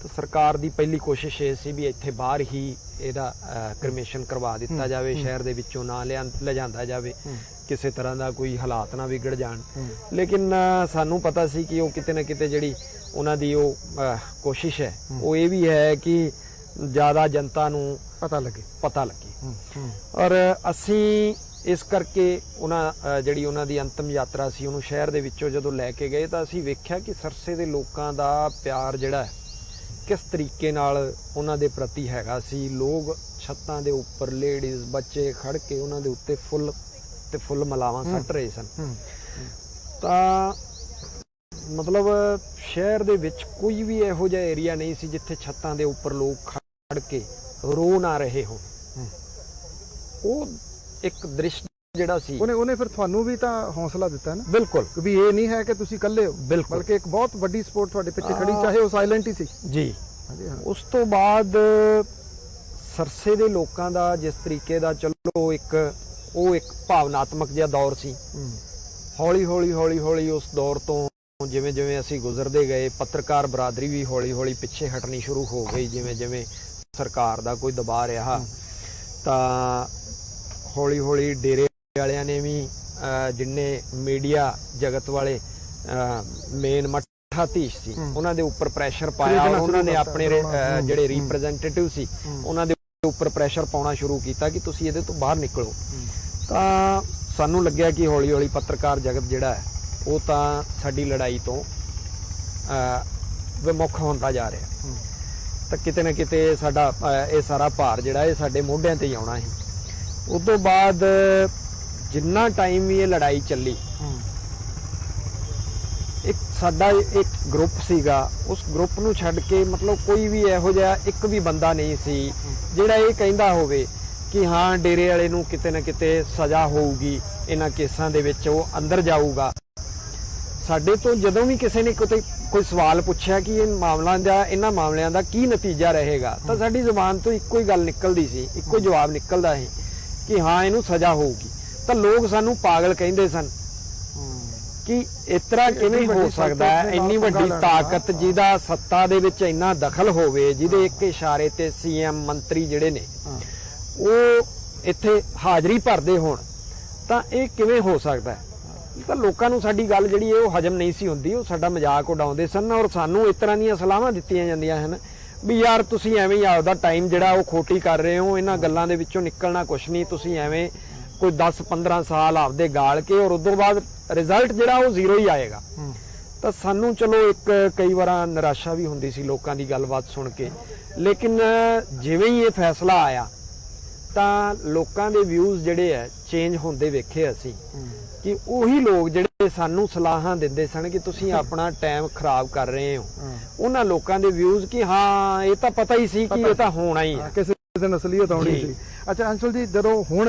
ਤਾਂ ਸਰਕਾਰ ਦੀ ਪਹਿਲੀ ਕੋਸ਼ਿਸ਼ ਇਹ ਸੀ ਵੀ ਇੱਥੇ ਬਾਹਰ ਹੀ ਇਹਦਾ ਕ੍ਰਿਮੇਸ਼ਨ ਕਰਵਾ ਦਿੱਤਾ ਜਾਵੇ, ਸ਼ਹਿਰ ਦੇ ਵਿੱਚੋਂ ਨਾ ਲਿਜਾਂਦਾ ਜਾਵੇ, ਕਿਸੇ ਤਰ੍ਹਾਂ ਦਾ ਕੋਈ ਹਾਲਾਤ ਨਾ ਵਿਗੜ ਜਾਣ। ਲੇਕਿਨ ਸਾਨੂੰ ਪਤਾ ਸੀ ਕਿ ਉਹ ਕਿਤੇ ਨਾ ਕਿਤੇ ਜਿਹੜੀ ਉਹਨਾਂ ਦੀ ਉਹ ਕੋਸ਼ਿਸ਼ ਹੈ ਉਹ ਇਹ ਵੀ ਹੈ ਕਿ ਜ਼ਿਆਦਾ ਜਨਤਾ ਨੂੰ ਪਤਾ ਲੱਗੇ। ਔਰ ਅਸੀਂ ਇਸ ਕਰਕੇ ਜਿਹੜੀ ਉਹਨਾਂ ਦੀ ਅੰਤਮ ਯਾਤਰਾ ਸੀ ਉਹਨੂੰ ਸ਼ਹਿਰ ਦੇ ਵਿੱਚੋਂ ਜਦੋਂ ਲੈ ਕੇ ਗਏ ਤਾਂ ਅਸੀਂ ਵੇਖਿਆ ਕਿ ਸਰਸੇ ਦੇ ਲੋਕਾਂ ਦਾ ਪਿਆਰ ਜਿਹੜਾ ਹੈ ਕਿਸ ਤਰੀਕੇ ਨਾਲ ਉਹਨਾਂ ਦੇ ਪ੍ਰਤੀ ਹੈਗਾ ਸੀ। ਲੋਕ ਛੱਤਾਂ ਦੇ ਉੱਪਰ ਲੇਡੀਜ਼ ਬੱਚੇ ਖੜ ਕੇ ਉਹਨਾਂ ਦੇ ਉੱਤੇ ਫੁੱਲ ਮਲਾਵਾਂ ਸੱਟ ਰਹੇ ਸਨ। ਤਾਂ ਮਤਲਬ ਸ਼ਹਿਰ ਦੇ ਵਿੱਚ ਕੋਈ ਵੀ ਇਹੋ ਜਿਹਾ ਏਰੀਆ ਨਹੀਂ ਸੀ ਜਿੱਥੇ ਛੱਤਾਂ ਦੇ ਉੱਪਰ ਲੋਕ ਖੜ ਕੇ ਰੋ ਨਾ ਰਹੇ ਹੋ। ਉਹ ਇੱਕ ਦ੍ਰਿਸ਼ ਜਿਹੜਾ ਸੀ ਉਹਨੇ ਫਿਰ ਤੁਹਾਨੂੰ ਵੀ ਤਾਂ ਹੌਸਲਾ ਦਿੱਤਾ ਨਾ। ਬਿਲਕੁਲ, ਵੀ ਇਹ ਨਹੀਂ ਹੈ ਕਿ ਤੁਸੀਂ ਇਕੱਲੇ ਹੋ, ਬਲਕਿ ਇੱਕ ਬਹੁਤ ਵੱਡੀ ਸਪੋਰਟ ਤੁਹਾਡੇ ਪਿੱਛੇ ਖੜੀ, ਚਾਹੇ ਉਹ ਸਾਇਲੈਂਟ ਹੀ ਸੀ ਜੀ। ਉਸ ਤੋਂ ਬਾਅਦ ਸਰਸੇ ਦੇ ਲੋਕਾਂ ਦਾ ਜਿਸ ਤਰੀਕੇ ਦਾ ਚਲੋ ਇੱਕ ਭਾਵਨਾਤਮਕ ਜਿਹਾ ਦੌਰ ਸੀ। ਹੌਲੀ ਉਸ ਦੌਰ ਤੋਂ ਜਿਵੇਂ ਅਸੀਂ ਗੁਜ਼ਰਦੇ ਗਏ, ਪੱਤਰਕਾਰ ਬਰਾਦਰੀ ਵੀ ਹੌਲੀ ਪਿੱਛੇ ਹਟਣੀ ਸ਼ੁਰੂ ਹੋ ਗਈ। ਜਿਵੇਂ ਸਰਕਾਰ ਦਾ ਕੋਈ ਦਬਾਅ ਰਿਹਾ ਤਾਂ ਹੌਲੀ ਡੇਰੇ ਵਾਲਿਆਂ ਨੇ ਵੀ ਜਿੰਨੇ ਮੀਡੀਆ ਜਗਤ ਵਾਲੇ ਮੇਨ ਮੱਠਾਧੀਸ਼ ਸੀ ਉਹਨਾਂ ਦੇ ਉੱਪਰ ਪ੍ਰੈਸ਼ਰ ਪਾਇਆ। ਉਹਨਾਂ ਨੇ ਆਪਣੇ ਜਿਹੜੇ ਰਿਪਰੈਜ਼ੈਂਟੇਟਿਵ ਸੀ ਉਹਨਾਂ ਦੇ ਉੱਪਰ ਪ੍ਰੈਸ਼ਰ ਪਾਉਣਾ ਸ਼ੁਰੂ ਕੀਤਾ ਕਿ ਤੁਸੀਂ ਇਹਦੇ ਤੋਂ ਬਾਹਰ ਨਿਕਲੋ। ਤਾਂ ਸਾਨੂੰ ਲੱਗਿਆ ਕਿ ਹੌਲੀ ਪੱਤਰਕਾਰ ਜਗਤ ਜਿਹੜਾ ਹੈ ਉਹ ਤਾਂ ਸਾਡੀ ਲੜਾਈ ਤੋਂ ਵਿਮੁਖ ਹੁੰਦਾ ਜਾ ਰਿਹਾ, ਤਾਂ ਕਿਤੇ ਨਾ ਕਿਤੇ ਸਾਡਾ ਇਹ ਸਾਰਾ ਭਾਰ ਜਿਹੜਾ ਇਹ ਸਾਡੇ ਮੋਢਿਆਂ ਤੇ ਹੀ ਆਉਣਾ ਸੀ। ਉਸ ਤੋਂ ਬਾਅਦ ਜਿੰਨਾ ਟਾਈਮ ਵੀ ਇਹ ਲੜਾਈ ਚੱਲੀ, ਸਾਡਾ ਇੱਕ ਗਰੁੱਪ ਸੀਗਾ, ਉਸ ਗਰੁੱਪ ਨੂੰ ਛੱਡ ਕੇ ਮਤਲਬ ਕੋਈ ਵੀ ਇਹੋ ਜਿਹਾ ਇੱਕ ਵੀ ਬੰਦਾ ਨਹੀਂ ਸੀ ਜਿਹੜਾ ਇਹ ਕਹਿੰਦਾ ਹੋਵੇ ਕਿ ਹਾਂ ਡੇਰੇ ਵਾਲੇ ਨੂੰ ਕਿਤੇ ਨਾ ਕਿਤੇ ਸਜ਼ਾ ਹੋਊਗੀ, ਇਹਨਾਂ ਕੇਸਾਂ ਦੇ ਵਿੱਚ ਉਹ ਅੰਦਰ ਜਾਊਗਾ। ਸਾਡੇ ਤੋਂ ਜਦੋਂ ਵੀ ਕਿਸੇ ਨੇ ਕੋਈ ਸਵਾਲ ਪੁੱਛਿਆ ਕਿ ਇਹਨਾਂ ਮਾਮਲਿਆਂ ਦਾ ਕੀ ਨਤੀਜਾ ਰਹੇਗਾ, ਤਾਂ ਸਾਡੀ ਜ਼ੁਬਾਨ ਤੋਂ ਇੱਕੋ ਹੀ ਗੱਲ ਨਿਕਲਦੀ ਸੀ, ਇੱਕੋ ਜਵਾਬ ਨਿਕਲਦਾ ਸੀ ਕਿ ਹਾਂ ਇਹਨੂੰ ਸਜ਼ਾ ਹੋਊਗੀ। ਤਾਂ ਲੋਕ ਸਾਨੂੰ ਪਾਗਲ ਕਹਿੰਦੇ ਸਨ ਕਿ ਇਸ ਤਰ੍ਹਾਂ ਕਿਵੇਂ ਹੋ ਸਕਦਾ ਹੈ, ਇੰਨੀ ਵੱਡੀ ਤਾਕਤ ਜਿਹਦਾ ਸੱਤਾ ਦੇ ਵਿੱਚ ਇੰਨਾ ਦਖਲ ਹੋਵੇ, ਜਿਹਦੇ ਇੱਕ ਇਸ਼ਾਰੇ ਤੇ ਸੀਐਮ ਮੰਤਰੀ ਜਿਹੜੇ ਨੇ ਉਹ ਇੱਥੇ ਹਾਜ਼ਰੀ ਭਰਦੇ ਹੋਣ, ਤਾਂ ਇਹ ਕਿਵੇਂ ਹੋ ਸਕਦਾ ਹੈ। ਤਾਂ ਲੋਕਾਂ ਨੂੰ ਸਾਡੀ ਗੱਲ ਜਿਹੜੀ ਉਹ ਹਜਮ ਨਹੀਂ ਸੀ ਹੁੰਦੀ, ਉਹ ਸਾਡਾ ਮਜ਼ਾਕ ਉਡਾਉਂਦੇ ਸਨ ਔਰ ਸਾਨੂੰ ਇਸ ਤਰ੍ਹਾਂ ਦੀਆਂ ਸਲਾਹਾਂ ਦਿੱਤੀਆਂ ਜਾਂਦੀਆਂ ਹਨ ਵੀ ਯਾਰ ਤੁਸੀਂ ਐਵੇਂ ਹੀ ਆਪਦਾ ਟਾਈਮ ਜਿਹੜਾ ਉਹ ਖੋਟੀ ਕਰ ਰਹੇ ਹੋ, ਇਹਨਾਂ ਗੱਲਾਂ ਦੇ ਵਿੱਚੋਂ ਨਿਕਲਣਾ ਕੁਛ ਨਹੀਂ, ਤੁਸੀਂ ਐਵੇਂ ਕੋਈ 10-15 ਸਾਲ ਆਪਦੇ ਗਾਲ ਕੇ ਔਰ ਉਦੋਂ ਬਾਅਦ ਰਿਜ਼ਲਟ ਜਿਹੜਾ ਉਹ ਜ਼ੀਰੋ ਹੀ ਆਏਗਾ। ਤਾਂ ਸਾਨੂੰ ਚਲੋ ਇੱਕ ਕਈ ਵਾਰ ਨਿਰਾਸ਼ਾ ਵੀ ਹੁੰਦੀ ਸੀ ਲੋਕਾਂ ਦੀ ਗੱਲਬਾਤ ਸੁਣ ਕੇ, ਲੇਕਿਨ ਜਿਵੇਂ ਹੀ ਇਹ ਫੈਸਲਾ ਆਇਆ ਤਾਂ ਲੋਕਾਂ ਦੇ ਵਿਊਜ਼ ਜਿਹੜੇ ਆ ਚੇਂਜ ਹੁੰਦੇ ਵੇਖੇ ਅਸੀਂ ਕਿ ਉਹੀ ਲੋਕ ਜਿਹੜੇ ਸਾਨੂੰ ਸਲਾਹਾਂ ਦਿੰਦੇ ਸਨ ਕਿ ਤੁਸੀਂ ਆਪਣਾ ਟਾਈਮ ਖਰਾਬ ਕਰ ਰਹੇ ਹੋ, ਉਹਨਾਂ ਲੋਕਾਂ ਦੇ ਵਿਊਜ਼ ਕਿ ਹਾਂ ਇਹ ਤਾਂ ਪਤਾ ਹੀ ਸੀ ਕਿ ਇਹ ਤਾਂ ਹੋਣਾ ਹੀ ਹੈ, ਕਿਸੇ ਦਿਨ ਅਸਲੀਅਤ ਆਉਣੀ ਸੀ। ਅੱਛਾ ਅੰਸ਼ਲ ਜੀ, ਜਦੋਂ ਹੁਣ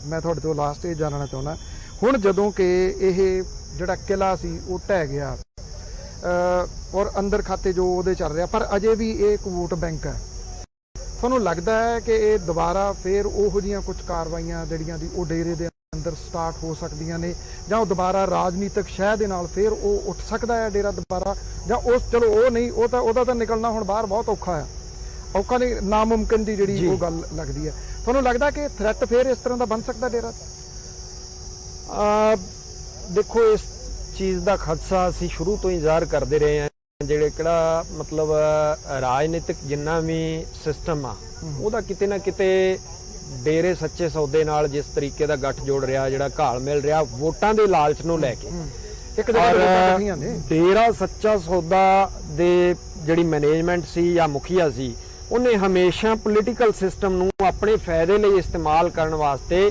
ਮੈਂ ਤੁਹਾਡੇ ਤੋਂ ਲਾਸਟ ਇਹ ਜਾਣਨਾ ਚਾਹੁੰਦਾ, ਹੁਣ ਜਦੋਂ ਕਿ ਇਹ ਜਿਹੜਾ ਕਿਲਾ ਸੀ ਉਹ ਢਹਿ ਗਿਆ ਔਰ ਅੰਦਰ ਖਾਤੇ ਜੋ ਉਹਦੇ ਚੱਲ ਰਿਹਾ, ਪਰ ਅਜੇ ਵੀ ਇਹ ਇੱਕ ਵੋਟ ਬੈਂਕ ਹੈ, ਤੁਹਾਨੂੰ ਲੱਗਦਾ ਹੈ ਕਿ ਇਹ ਦੁਬਾਰਾ ਫੇਰ ਉਹੋ ਜਿਹੀਆਂ ਕੁਝ ਕਾਰਵਾਈਆਂ ਜਿਹੜੀਆਂ ਦੀ ਉਹ ਡੇਰੇ ਦੇ ਅੰਦਰ ਸਟਾਰਟ ਹੋ ਸਕਦੀਆਂ ਨੇ, ਜਾਂ ਉਹ ਦੁਬਾਰਾ ਰਾਜਨੀਤਿਕ ਸ਼ਹਿ ਦੇ ਨਾਲ ਫਿਰ ਉਹ ਉੱਠ ਸਕਦਾ ਹੈ ਡੇਰਾ ਦੁਬਾਰਾ, ਜਾਂ ਉਸ ਚਲੋ ਉਹ ਨਹੀਂ, ਉਹਦਾ ਤਾਂ ਨਿਕਲਣਾ ਹੁਣ ਬਾਹਰ ਬਹੁਤ ਔਖਾ ਆ, ਔਖਾ ਨਹੀਂ ਨਾਮੁਮਕਿਨ ਦੀ ਜਿਹੜੀ ਉਹ ਗੱਲ ਲੱਗਦੀ ਹੈ। ਤੁਹਾਨੂੰ ਲੱਗਦਾ ਕਿ ਥ੍ਰੈਟ ਫਿਰ ਇਸ ਤਰ੍ਹਾਂ ਦਾ ਬਣ ਸਕਦਾ ਡੇਰਾ? ਦੇਖੋ, ਇਸ ਚੀਜ਼ ਦਾ ਖਦਸ਼ਾ ਅਸੀਂ ਸ਼ੁਰੂ ਤੋਂ ਹੀ ਜ਼ਾਹਰ ਕਰਦੇ ਰਹੇ ਹਾਂ। ਜਿਹੜੇ ਕਿਹੜਾ ਮਤਲਬ ਰਾਜਨੀਤਿਕ ਜਿੰਨਾ ਵੀ ਸਿਸਟਮ ਆ ਉਹਦਾ ਕਿਤੇ ਨਾ ਕਿਤੇ ਡੇਰੇ ਸੱਚੇ ਸੌਦੇ ਨਾਲ ਜਿਸ ਤਰੀਕੇ ਦਾ ਗੱਠ ਜੋੜ ਰਿਹਾ, ਜਿਹੜਾ ਘਾਲ ਮਿਲ ਰਿਹਾ ਵੋਟਾਂ ਦੇ ਲਾਲਚ ਨੂੰ ਲੈ ਕੇ, ਇੱਕ ਜਗ੍ਹਾ ਨੇ ਡੇਰਾ ਸੱਚਾ ਸੌਦਾ ਦੇ ਜਿਹੜੀ ਮੈਨੇਜਮੈਂਟ ਸੀ ਜਾਂ ਮੁਖੀਆ ਸੀ, ਉਹਨੇ ਹਮੇਸ਼ਾ ਪੋਲੀਟੀਕਲ ਸਿਸਟਮ ਨੂੰ ਆਪਣੇ ਫਾਇਦੇ ਲਈ ਇਸਤੇਮਾਲ ਕਰਨ ਵਾਸਤੇ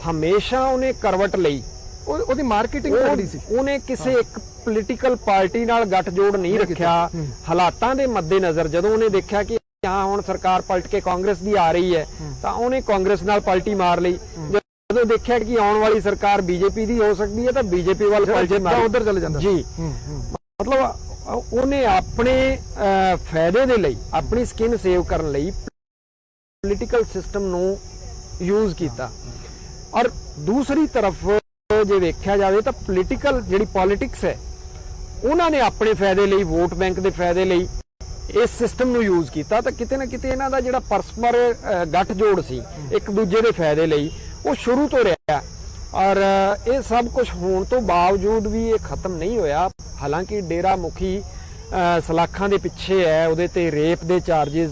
ਹਮੇਸ਼ਾ ਉਹਨੇ ਕਰਵਟ ਲਈ। ਉਹਦੀ ਮਾਰਕੀਟਿੰਗ ਕਰਦੀ ਸੀ। ਉਹਨੇ ਕਿਸੇ ਇੱਕ ਪੋਲੀਟੀਕਲ ਪਾਰਟੀ ਨਾਲ ਗੱਠਜੋੜ ਨਹੀਂ ਰੱਖਿਆ। ਹਾਲਾਤਾਂ ਦੇ ਮੱਦੇਨਜ਼ਰ ਜਦੋਂ ਉਹਨੇ ਦੇਖਿਆ ਕਿ ਹਾਂ ਹੁਣ ਸਰਕਾਰ ਪਲਟ ਕੇ ਕਾਂਗਰਸ ਦੀ ਆ ਰਹੀ ਹੈ ਤਾਂ ਉਹਨੇ ਕਾਂਗਰਸ ਨਾਲ ਪਲਟੀ ਮਾਰ ਲਈ। ਜਦੋਂ ਦੇਖਿਆ ਕਿ ਆਉਣ ਵਾਲੀ ਸਰਕਾਰ ਬੀਜੇਪੀ ਦੀ ਹੋ ਸਕਦੀ ਹੈ ਤਾਂ ਬੀਜੇਪੀ ਵੱਲ ਪਲਟੀ ਮਾਰ ਉਧਰ ਚਲੇ ਜਾਂਦਾ ਜੀ। ਮਤਲਬ ਉਹਨੇ ਆਪਣੇ ਫਾਇਦੇ ਦੇ ਲਈ, ਆਪਣੀ ਸਕਿਨ ਸੇਵ ਕਰਨ ਲਈ ਪੋਲੀਟੀਕਲ ਸਿਸਟਮ ਨੂੰ ਯੂਜ਼ ਕੀਤਾ। ਔਰ ਦੂਸਰੀ ਤਰਫ ਜੇ ਵੇਖਿਆ ਜਾਵੇ ਤਾਂ ਪੋਲੀਟੀਕਲ ਜਿਹੜੀ ਪੋਲਿਟਿਕਸ ਹੈ ਉਹਨਾਂ ਨੇ ਆਪਣੇ ਫਾਇਦੇ ਲਈ, ਵੋਟ ਬੈਂਕ ਦੇ ਫਾਇਦੇ ਲਈ ਇਸ ਸਿਸਟਮ ਨੂੰ ਯੂਜ਼ ਕੀਤਾ। ਤਾਂ ਕਿਤੇ ਨਾ ਕਿਤੇ ਇਹਨਾਂ ਦਾ ਜਿਹੜਾ ਪਰਸਪਰ ਗੱਠਜੋੜ ਸੀ ਇੱਕ ਦੂਜੇ ਦੇ ਫਾਇਦੇ ਲਈ, ਉਹ ਸ਼ੁਰੂ ਤੋਂ ਰਿਹਾ। ਔਰ ਇਹ ਸਭ ਕੁਝ ਹੋਣ ਤੋਂ ਬਾਵਜੂਦ ਵੀ ਇਹ ਖਤਮ ਨਹੀਂ ਹੋਇਆ। ਹਾਲਾਂਕਿ ਡੇਰਾ ਮੁਖੀ ਸਲਾਖਾਂ ਦੇ ਪਿੱਛੇ ਹੈ, ਉਹਦੇ ਤੇ ਰੇਪ ਦੇ ਚਾਰजेस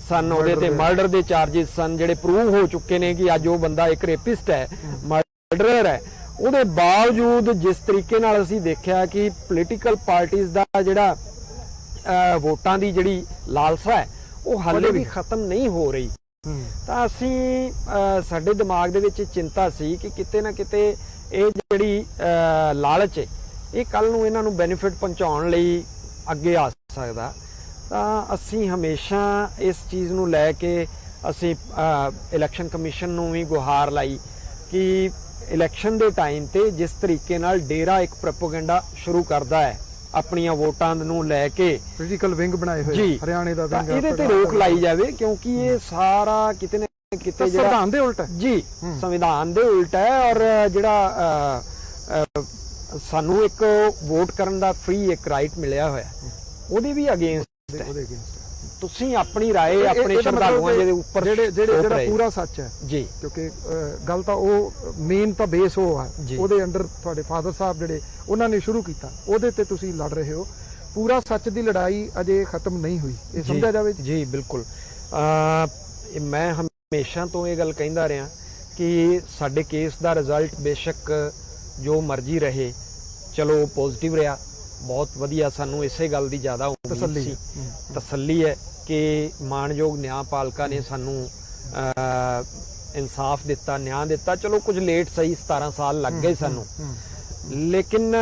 ਸਨ, ਉਹਦੇ ਤੇ ਮਰਡਰ ਦੇ ਚਾਰजेस ਸਨ, ਜਿਹੜੇ ਪ੍ਰੂਵ ਹੋ ਚੁੱਕੇ ਨੇ ਕਿ ਅੱਜ ਉਹ ਬੰਦਾ ਇੱਕ ਰੇਪਿਸਟ ਹੈ, ਮਰਡਰਰ ਹੈ। ਉਹਦੇ ਬਾਵਜੂਦ ਜਿਸ ਤਰੀਕੇ ਨਾਲ ਅਸੀਂ ਦੇਖਿਆ ਕਿ ਪੋਲੀਟੀਕਲ ਪਾਰਟੀਆਂ ਦਾ ਜਿਹੜਾ ਵੋਟਾਂ ਦੀ ਜਿਹੜੀ ਲਾਲਸਾ ਹੈ ਉਹ ਹਾਲੇ ਵੀ ਖਤਮ ਨਹੀਂ ਹੋ ਰਹੀ। ਤਾਂ ਅਸੀਂ ਸਾਡੇ ਦਿਮਾਗ ਦੇ ਵਿੱਚ ਚਿੰਤਾ ਸੀ ਕਿ ਕਿਤੇ ਨਾ ਕਿਤੇ ਇਹ ਜਿਹੜੀ ਲਾਲਚ ਹੈ ਇਹ ਕੱਲ ਨੂੰ ਇਹਨਾਂ ਨੂੰ ਬੈਨੀਫਿਟ ਪਹੁੰਚਾਉਣ ਲਈ ਅੱਗੇ ਆ ਸਕਦਾ। ਤਾਂ ਅਸੀਂ ਹਮੇਸ਼ਾ ਇਸ ਚੀਜ਼ ਨੂੰ ਲੈ ਕੇ ਅਸੀਂ ਇਲੈਕਸ਼ਨ ਕਮਿਸ਼ਨ ਨੂੰ ਵੀ ਗੁਹਾਰ ਲਾਈ ਕਿ ਇਲੈਕਸ਼ਨ ਦੇ ਟਾਈਮ ਤੇ ਜਿਸ ਤਰੀਕੇ ਨਾਲ ਡੇਰਾ ਇੱਕ ਪ੍ਰੋਪਗੈਂਡਾ ਸ਼ੁਰੂ ਕਰਦਾ ਹੈ ਆਪਣੀਆਂ ਵੋਟਾਂ ਨੂੰ ਲੈ ਕੇ, ਪੋਲੀਟੀਕਲ ਵਿੰਗ ਬਣਾਏ ਹੋਏ ਹਰਿਆਣੇ ਦਾ ਵਿੰਗ, ਇਹਦੇ ਤੇ ਰੋਕ ਲਾਈ ਜਾਵੇ ਕਿਉਂਕਿ ਇਹ ਸਾਰਾ ਕਿਤੇ ਨਾ ਕਿਤੇ ਸੰਵਿਧਾਨ ਦੇ ਉਲਟ ਹੈ ਜੀ, ਸੰਵਿਧਾਨ ਦੇ ਉਲਟ ਹੈ। ਔਰ ਜਿਹੜਾ ਸਾਨੂੰ ਇੱਕ ਵੋਟ ਕਰਨ ਦਾ ਫ੍ਰੀ ਇੱਕ ਰਾਈਟ ਮਿਲਿਆ ਹੋਇਆ ਉਹਦੇ ਵੀ ਅਗੇਂਸਟ ਹੈ। ਤੁਸੀਂ ਆਪਣੀ ਰਾਏ ਆਪਣੇ ਸ਼ਰਧਾਲੂਆਂ ਦੇ ਉੱਪਰ ਜਿਹੜਾ ਪੂਰਾ ਸੱਚ ਹੈ ਜੀ, ਕਿਉਂਕਿ ਗੱਲ ਤਾਂ ਉਹ ਮੇਨ ਤਾਂ ਬੇਸ ਉਹ ਹੈ, ਉਹਦੇ ਅੰਡਰ ਤੁਹਾਡੇ ਫਾਦਰ ਸਾਹਿਬ ਜਿਹੜੇ ਉਹਨਾਂ ਨੇ ਸ਼ੁਰੂ ਕੀਤਾ, ਉਹਦੇ ਤੇ ਤੁਸੀਂ ਲੜ ਰਹੇ ਹੋ। ਪੂਰਾ ਸੱਚ ਦੀ ਲੜਾਈ ਅਜੇ ਖਤਮ ਨਹੀਂ ਹੋਈ, ਇਹ ਸਮਝਿਆ ਜਾਵੇ ਜੀ। ਬਿਲਕੁਲ, ਮੈਂ ਹਮੇਸ਼ਾ ਤੋਂ ਇਹ ਗੱਲ ਕਹਿੰਦਾ ਰਿਹਾ ਕਿ ਸਾਡੇ ਕੇਸ ਦਾ ਰਿਜ਼ਲਟ ਬੇਸ਼ੱਕ ਜੋ ਮਰਜ਼ੀ ਰਹੇ, ਚਲੋ ਪੋਜ਼ਿਟਿਵ ਰਿਹਾ, ਬਹੁਤ ਵਧੀਆ। ਸਾਨੂੰ ਇਸੇ ਗੱਲ ਦੀ ਜ਼ਿਆਦਾ ਤਸੱਲੀ ਹੈ ਕਿ ਮਾਣਯੋਗ ਨਿਆਂਪਾਲਕਾਂ ਨੇ ਸਾਨੂੰ ਇਨਸਾਫ ਦਿੱਤਾ, ਨਿਆਂ ਦਿੱਤਾ। ਚਲੋ ਕੁਝ ਲੇਟ ਸਹੀ, 17 ਸਾਲ ਲੱਗ ਗਏ ਸਾਨੂੰ, ਲੇਕਿਨ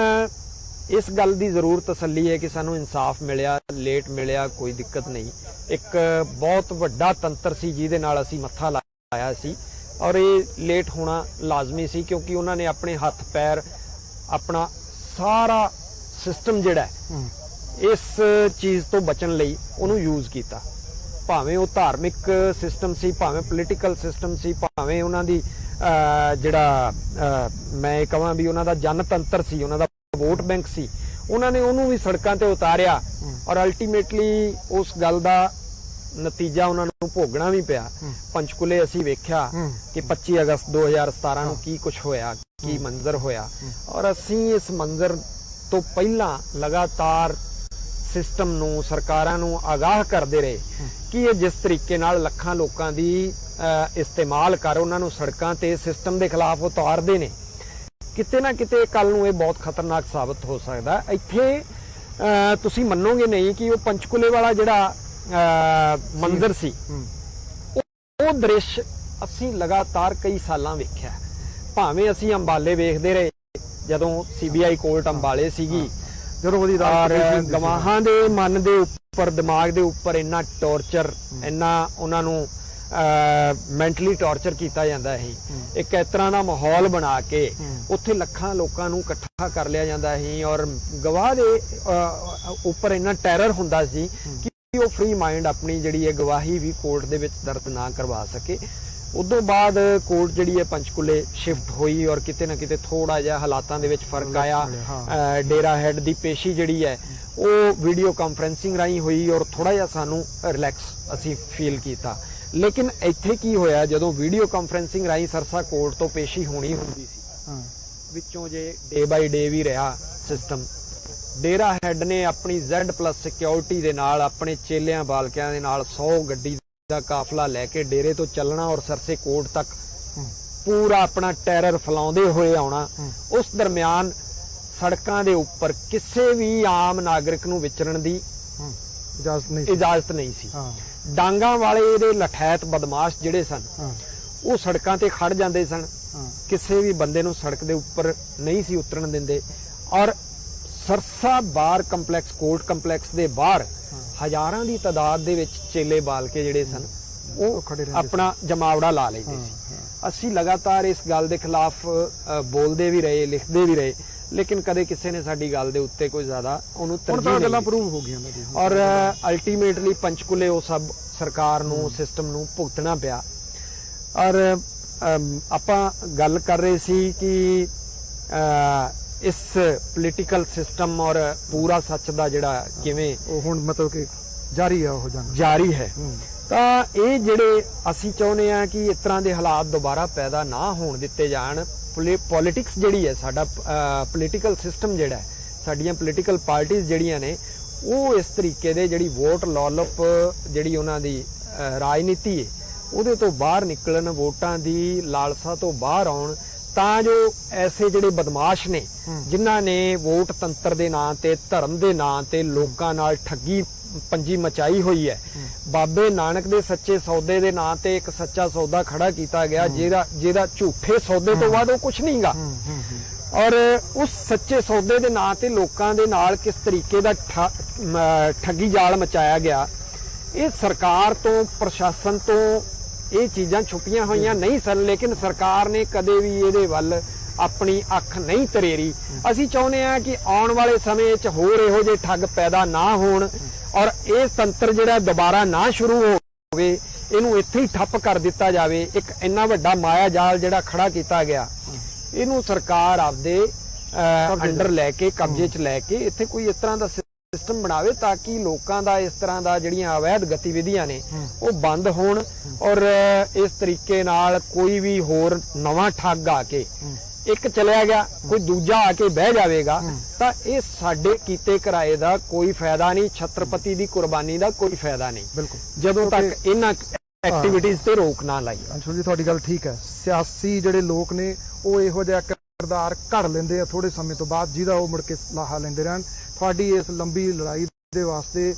ਇਸ ਗੱਲ ਦੀ ਜ਼ਰੂਰ ਤਸੱਲੀ ਹੈ ਕਿ ਸਾਨੂੰ ਇਨਸਾਫ ਮਿਲਿਆ, ਲੇਟ ਮਿਲਿਆ, ਕੋਈ ਦਿੱਕਤ ਨਹੀਂ। ਇੱਕ ਬਹੁਤ ਵੱਡਾ ਤੰਤਰ ਸੀ ਜਿਹਦੇ ਨਾਲ ਅਸੀਂ ਮੱਥਾ ਲਾਇਆ ਸੀ ਔਰ ਇਹ ਲੇਟ ਹੋਣਾ ਲਾਜ਼ਮੀ ਸੀ ਕਿਉਂਕਿ ਉਹਨਾਂ ਨੇ ਆਪਣੇ ਹੱਥ ਪੈਰ, ਆਪਣਾ ਸਾਰਾ ਸਿਸਟਮ ਜਿਹੜਾ ਇਸ ਚੀਜ਼ ਤੋਂ ਬਚਣ ਲਈ ਉਹਨੂੰ ਯੂਜ਼ ਕੀਤਾ। ਭਾਵੇਂ ਉਹ ਧਾਰਮਿਕ ਸਿਸਟਮ ਸੀ, ਭਾਵੇਂ ਪੋਲੀਟੀਕਲ ਸਿਸਟਮ ਸੀ, ਭਾਵੇਂ ਉਹਨਾਂ ਦੀ ਜਿਹੜਾ ਮੈਂ ਕਹਾਂ ਵੀ ਉਹਨਾਂ ਦਾ ਜਨਤੰਤਰ ਸੀ, ਉਹਨਾਂ ਦਾ ਵੋਟ ਬੈਂਕ ਸੀ, ਉਹਨਾਂ ਨੇ ਉਹਨੂੰ ਵੀ ਸੜਕਾਂ ਤੇ ਉਤਾਰਿਆ ਔਰ ਅਲਟੀਮੇਟਲੀ ਉਸ ਗੱਲ ਦਾ ਨਤੀਜਾ ਉਹਨਾਂ ਨੂੰ ਭੋਗਣਾ ਵੀ ਪਿਆ। ਪੰਚਕੂਲੇ ਅਸੀਂ ਵੇਖਿਆ ਕਿ 25 ਅਗਸਤ 2017 ਨੂੰ ਕੀ ਕੁਝ ਹੋਇਆ, ਕੀ ਮੰਜ਼ਰ ਹੋਇਆ। ਔਰ ਅਸੀਂ ਇਸ ਮੰਜ਼ਰ ਤੋਂ ਪਹਿਲਾਂ ਲਗਾਤਾਰ ਸਿਸਟਮ ਨੂੰ, ਸਰਕਾਰਾਂ ਨੂੰ ਆਗਾਹ ਕਰਦੇ ਰਹੇ ਕਿ ਇਹ ਜਿਸ ਤਰੀਕੇ ਨਾਲ ਲੱਖਾਂ ਲੋਕਾਂ ਦੀ ਇਸਤੇਮਾਲ ਕਰ ਉਹਨਾਂ ਨੂੰ ਸੜਕਾਂ ਤੇ ਸਿਸਟਮ ਦੇ ਖਿਲਾਫ ਉਤਾਰਦੇ ਨੇ, ਕਿਤੇ ਨਾ ਕਿਤੇ ਕੱਲ ਨੂੰ ਇਹ ਬਹੁਤ ਖਤਰਨਾਕ ਸਾਬਤ ਹੋ ਸਕਦਾ। ਇੱਥੇ ਤੁਸੀਂ ਮੰਨੋਗੇ ਨਹੀਂ ਕਿ ਉਹ ਪੰਚਕੂਲੇ ਵਾਲਾ ਜਿਹੜਾ ਮੰਜ਼ਰ ਸੀ, ਉਹ ਦ੍ਰਿਸ਼ ਅਸੀਂ ਲਗਾਤਾਰ ਕਈ ਸਾਲਾਂ ਵੇਖਿਆ। ਭਾਵੇਂ ਅਸੀਂ ਅੰਬਾਲੇ ਵੇਖਦੇ ਰਹੇ ਜਦੋਂ CBI ਕੋਰਟ ਅੰਬਾਲੇ ਸੀਗੀ, ਜਦੋਂ ਉਹਦੀ ਗਵਾਹਾਂ ਦੇ ਮਨ ਦੇ ਉੱਪਰ, ਦਿਮਾਗ ਦੇ ਉੱਪਰ ਇੰਨਾ ਟੌਰਚਰ, ਇੰਨਾ ਉਹਨਾਂ ਨੂੰ ਮੈਂਟਲੀ ਟੌਰਚਰ ਕੀਤਾ ਜਾਂਦਾ ਸੀ। ਇੱਕ ਇਸ ਤਰ੍ਹਾਂ ਦਾ ਮਾਹੌਲ ਬਣਾ ਕੇ ਉੱਥੇ ਲੱਖਾਂ ਲੋਕਾਂ ਨੂੰ ਇਕੱਠਾ ਕਰ ਲਿਆ ਜਾਂਦਾ ਸੀ ਔਰ ਗਵਾਹ ਦੇ ਉੱਪਰ ਇੰਨਾ ਟੈਰਰ ਹੁੰਦਾ ਸੀ ਕਿ ਉਹ ਫ੍ਰੀ ਮਾਈਂਡ ਆਪਣੀ ਜਿਹੜੀ ਹੈ ਗਵਾਹੀ ਵੀ ਕੋਰਟ ਦੇ ਵਿੱਚ ਦਰਜ ਨਾ ਕਰਵਾ ਸਕੇ। ਉਦੋਂ ਬਾਅਦ ਕੋਰਟ ਜਿਹੜੀ ਹੈ ਪੰਚਕੂਲੇ ਸ਼ਿਫਟ ਹੋਈ ਔਰ ਕਿਤੇ ਨਾ ਕਿਤੇ ਥੋੜਾ ਜਿਹਾ ਹਾਲਾਤਾਂ ਦੇ ਵਿੱਚ ਫਰਕ ਆਇਆ। ਡੇਰਾ ਹੈਡ ਦੀ ਪੇਸ਼ੀ ਜਿਹੜੀ ਹੈ ਉਹ ਵੀਡੀਓ ਕਾਨਫਰੰਸਿੰਗ ਰਾਹੀਂ ਹੋਈ ਔਰ ਥੋੜਾ ਜਿਹਾ ਸਾਨੂੰ ਰਿਲੈਕਸ ਅਸੀਂ ਫੀਲ ਕੀਤਾ। ਲੇਕਿਨ ਇੱਥੇ ਕੀ ਹੋਇਆ, ਜਦੋਂ ਵੀਡੀਓ ਕਾਨਫਰੰਸਿੰਗ ਰਾਹੀਂ ਸਰਸਾ ਕੋਰਟ ਤੋਂ ਪੇਸ਼ੀ ਹੋਣੀ ਹੁੰਦੀ ਸੀ, ਵਿੱਚੋਂ ਜੇ ਡੇ ਬਾਈ ਡੇ ਵੀ ਰਿਹਾ ਸਿਸਟਮ, ਡੇਰਾ ਹੈਡ ਨੇ ਆਪਣੀ Z+ ਸਿਕਿਉਰਿਟੀ ਦੇ ਨਾਲ ਆਪਣੇ ਚੇਲਿਆਂ ਬਾਲਕਿਆਂ ਦੇ ਨਾਲ 100 ਗੱਡੀ ਦਾ ਕਾਫਲਾ ਲੈ ਕੇ ਡੇਰੇ ਤੋਂ ਚੱਲਣਾ ਔਰ ਸਰਸੇ ਕੋਰਟ ਤੱਕ ਪੂਰਾ ਆਪਣਾ ਟੈਰਰ ਫੈਲਾਉਂਦੇ ਹੋਏ ਆਉਣਾ। ਉਸ ਦਰਮਿਆਨ ਸੜਕਾਂ ਦੇ ਉੱਪਰ ਕਿਸੇ ਵੀ ਆਮ ਨਾਗਰਿਕ ਨੂੰ ਵਿਚਰਨ ਦੀ ਇਜਾਜ਼ਤ ਨਹੀਂ ਸੀ। ਡਾਂਗਾਂ ਵਾਲੇ ਇਹਦੇ ਲਠੈਤ ਬਦਮਾਸ਼ ਜਿਹੜੇ ਸਨ ਉਹ ਸੜਕਾਂ ਤੇ ਖੜ ਜਾਂਦੇ ਸਨ, ਕਿਸੇ ਵੀ ਬੰਦੇ ਨੂੰ ਸੜਕ ਦੇ ਉੱਪਰ ਨਹੀਂ ਸੀ ਉਤਰਨ ਦਿੰਦੇ। ਔਰ ਸਰਸਾ ਬਾਰ ਕੰਪਲੈਕਸ, ਕੋਰਟ ਕੰਪਲੈਕਸ ਦੇ ਬਾਹਰ ਹਜ਼ਾਰਾਂ ਦੀ ਤਾਦਾਦ ਦੇ ਵਿੱਚ ਚੇਲੇ ਬਾਲ ਕੇ ਜਿਹੜੇ ਸਨ ਉਹ ਆਪਣਾ ਜਮਾਵੜਾ ਲਾ ਲੈਂਦੇ ਸੀ। ਅਸੀਂ ਲਗਾਤਾਰ ਇਸ ਗੱਲ ਦੇ ਖਿਲਾਫ ਬੋਲਦੇ ਵੀ ਰਹੇ, ਲਿਖਦੇ ਵੀ ਰਹੇ, ਲੇਕਿਨ ਕਦੇ ਕਿਸੇ ਨੇ ਸਾਡੀ ਗੱਲ ਦੇ ਉੱਤੇ ਕੋਈ ਜ਼ਿਆਦਾ ਉਹਨੂੰ ਤਰਜੀਹ ਨਹੀਂ ਪ੍ਰੂਵ ਹੋ ਗਈਆਂ ਔਰ ਅਲਟੀਮੇਟਲੀ ਪੰਚਕੂਲੇ ਉਹ ਸਭ ਸਰਕਾਰ ਨੂੰ, ਸਿਸਟਮ ਨੂੰ ਭੁਗਤਣਾ ਪਿਆ। ਔਰ ਆਪਾਂ ਗੱਲ ਕਰ ਰਹੇ ਸੀ ਕਿ ਇਸ ਪੋਲੀਟੀਕਲ ਸਿਸਟਮ ਔਰ ਪੂਰਾ ਸੱਚ ਦਾ ਜਿਹੜਾ ਕਿਵੇਂ ਉਹ ਹੁਣ ਮਤਲਬ ਕਿ ਜਾਰੀ ਆ, ਉਹ ਜਾਰੀ ਹੈ। ਤਾਂ ਇਹ ਜਿਹੜੇ ਅਸੀਂ ਚਾਹੁੰਦੇ ਆ ਕਿ ਇਸ ਤਰ੍ਹਾਂ ਦੇ ਹਾਲਾਤ ਦੁਬਾਰਾ ਪੈਦਾ ਨਾ ਹੋਣ ਦਿੱਤੇ ਜਾਣ। ਪੋਲਿਟਿਕਸ ਜਿਹੜੀ ਹੈ, ਸਾਡਾ ਪੋਲੀਟੀਕਲ ਸਿਸਟਮ ਜਿਹੜਾ ਹੈ, ਸਾਡੀਆਂ ਪੋਲੀਟੀਕਲ ਪਾਰਟੀਆਂ ਜਿਹੜੀਆਂ ਨੇ ਉਹ ਇਸ ਤਰੀਕੇ ਦੇ ਜਿਹੜੀ ਵੋਟ ਲਾਲਪ ਜਿਹੜੀ ਉਹਨਾਂ ਦੀ ਰਾਜਨੀਤੀ ਹੈ ਉਹਦੇ ਤੋਂ ਬਾਹਰ ਨਿਕਲਣ, ਵੋਟਾਂ ਦੀ ਲਾਲਸਾ ਤੋਂ ਬਾਹਰ ਆਉਣ, ਤਾਂ ਜੋ ਐਸੇ ਜਿਹੜੇ ਬਦਮਾਸ਼ ਨੇ ਜਿਨ੍ਹਾਂ ਨੇ ਵੋਟ ਤੰਤਰ ਦੇ ਨਾਂ ਤੇ, ਧਰਮ ਦੇ ਨਾਂ ਤੇ ਲੋਕਾਂ ਨਾਲ ਠੱਗੀ ਪੰਜੀ ਮਚਾਈ ਹੋਈ ਹੈ। ਬਾਬੇ ਨਾਨਕ ਦੇ ਸੱਚੇ ਸੌਦੇ ਦੇ ਨਾਂ ਤੇ ਇੱਕ ਸੱਚਾ ਸੌਦਾ ਖੜਾ ਕੀਤਾ ਗਿਆ ਜਿਹਦਾ ਝੂਠੇ ਸੌਦੇ ਤੋਂ ਬਾਅਦ ਉਹ ਕੁਝ ਨਹੀਂਗਾ। ਔਰ ਉਸ ਸੱਚੇ ਸੌਦੇ ਦੇ ਨਾਂ ਤੇ ਲੋਕਾਂ ਦੇ ਨਾਲ ਕਿਸ ਤਰੀਕੇ ਦਾ ਠੱਗੀ ਜਾਲ ਮਚਾਇਆ ਗਿਆ, ਇਹ ਸਰਕਾਰ ਤੋਂ, ਪ੍ਰਸ਼ਾਸਨ ਤੋਂ ਇਹ ਚੀਜ਼ਾਂ ਛੁਪੀਆਂ ਹੋਈਆਂ ਨਹੀਂ ਸਨ। ਲੇਕਿਨ ਸਰਕਾਰ ਨੇ ਕਦੇ ਵੀ ਇਹਦੇ ਵੱਲ ਆਪਣੀ ਅੱਖ ਨਹੀਂ ਤਰੇਰੀ। ਅਸੀਂ ਚਾਹੁੰਦੇ ਹਾਂ ਕਿ ਆਉਣ ਵਾਲੇ ਸਮੇਂ 'ਚ ਹੋਰ ਇਹੋ ਜਿਹੇ ਠੱਗ ਪੈਦਾ ਨਾ ਹੋਣ ਔਰ ਇਹ ਤੰਤਰ ਜਿਹੜਾ ਦੁਬਾਰਾ ਨਾ ਸ਼ੁਰੂ ਹੋਵੇ, ਇਹਨੂੰ ਇੱਥੇ ਹੀ ਠੱਪ ਕਰ ਦਿੱਤਾ ਜਾਵੇ। ਇੱਕ ਇੰਨਾ ਵੱਡਾ ਮਾਇਆ ਜਾਲ ਜਿਹੜਾ ਖੜਾ ਕੀਤਾ ਗਿਆ, ਇਹਨੂੰ ਸਰਕਾਰ ਆਪਦੇ ਅੰਡਰ ਲੈ ਕੇ, ਕਬਜ਼ੇ 'ਚ ਲੈ ਕੇ ਇੱਥੇ ਕੋਈ ਇਸ ਤਰ੍ਹਾਂ ਦਾ ਸਿਸਟਮ ਬਣਾਵੇ ਤਾਂ ਕਿ ਲੋਕਾਂ ਦਾ ਇਸ ਤਰ੍ਹਾਂ ਦਾ ਜਿਹੜੀਆਂ ਅਵੈਧ ਗਤੀਵਿਧੀਆਂ ਨੇ ਉਹ ਬੰਦ ਹੋਣ ਔਰ ਇਸ ਤਰੀਕੇ ਨਾਲ ਕੋਈ ਵੀ ਹੋਰ ਨਵਾਂ ਠੱਗ ਆ ਕੇ ਇੱਕ ਚਲਿਆ ਗਿਆ, ਕੋਈ ਦੂਜਾ ਆ ਕੇ ਬਹਿ ਜਾਵੇਗਾ ਤਾਂ ਇਹ ਸਾਡੇ ਕੀਤੇ ਕਿਰਾਏ ਦਾ ਕੋਈ ਫਾਇਦਾ ਨਹੀਂ, ਛਤਰਪਤੀ ਦੀ ਕੁਰਬਾਨੀ ਦਾ ਕੋਈ ਫਾਇਦਾ ਨਹੀਂ। ਬਿਲਕੁਲ, ਜਦੋਂ ਤੱਕ ਇਹਨਾਂ ਐਕਟੀਵਿਟੀਜ਼ ਤੇ ਰੋਕ ਨਾ ਲਾਈ। ਅੰਸ਼ੁਲ ਜੀ ਤੁਹਾਡੀ ਗੱਲ ਠੀਕ ਹੈ। ਸਿਆਸੀ ਜਿਹੜੇ ਲੋਕ ਨੇ ਉਹ ਇਹੋ ਜਿਹਾ ਕਿਰਦਾਰ ਘੜ ਲੈਂਦੇ ਆ ਥੋੜੇ ਸਮੇਂ ਤੋਂ ਬਾਅਦ, ਜਿਹਦਾ ਉਹ ਮੁੜ ਕੇ ਲਾਹਾ ਲੈਂਦੇ ਰਹਿਣ। ਤੁਹਾਡੀ ਇਸ ਲੰਬੀ ਲੜਾਈ ਦੇ ਵਾਸਤੇ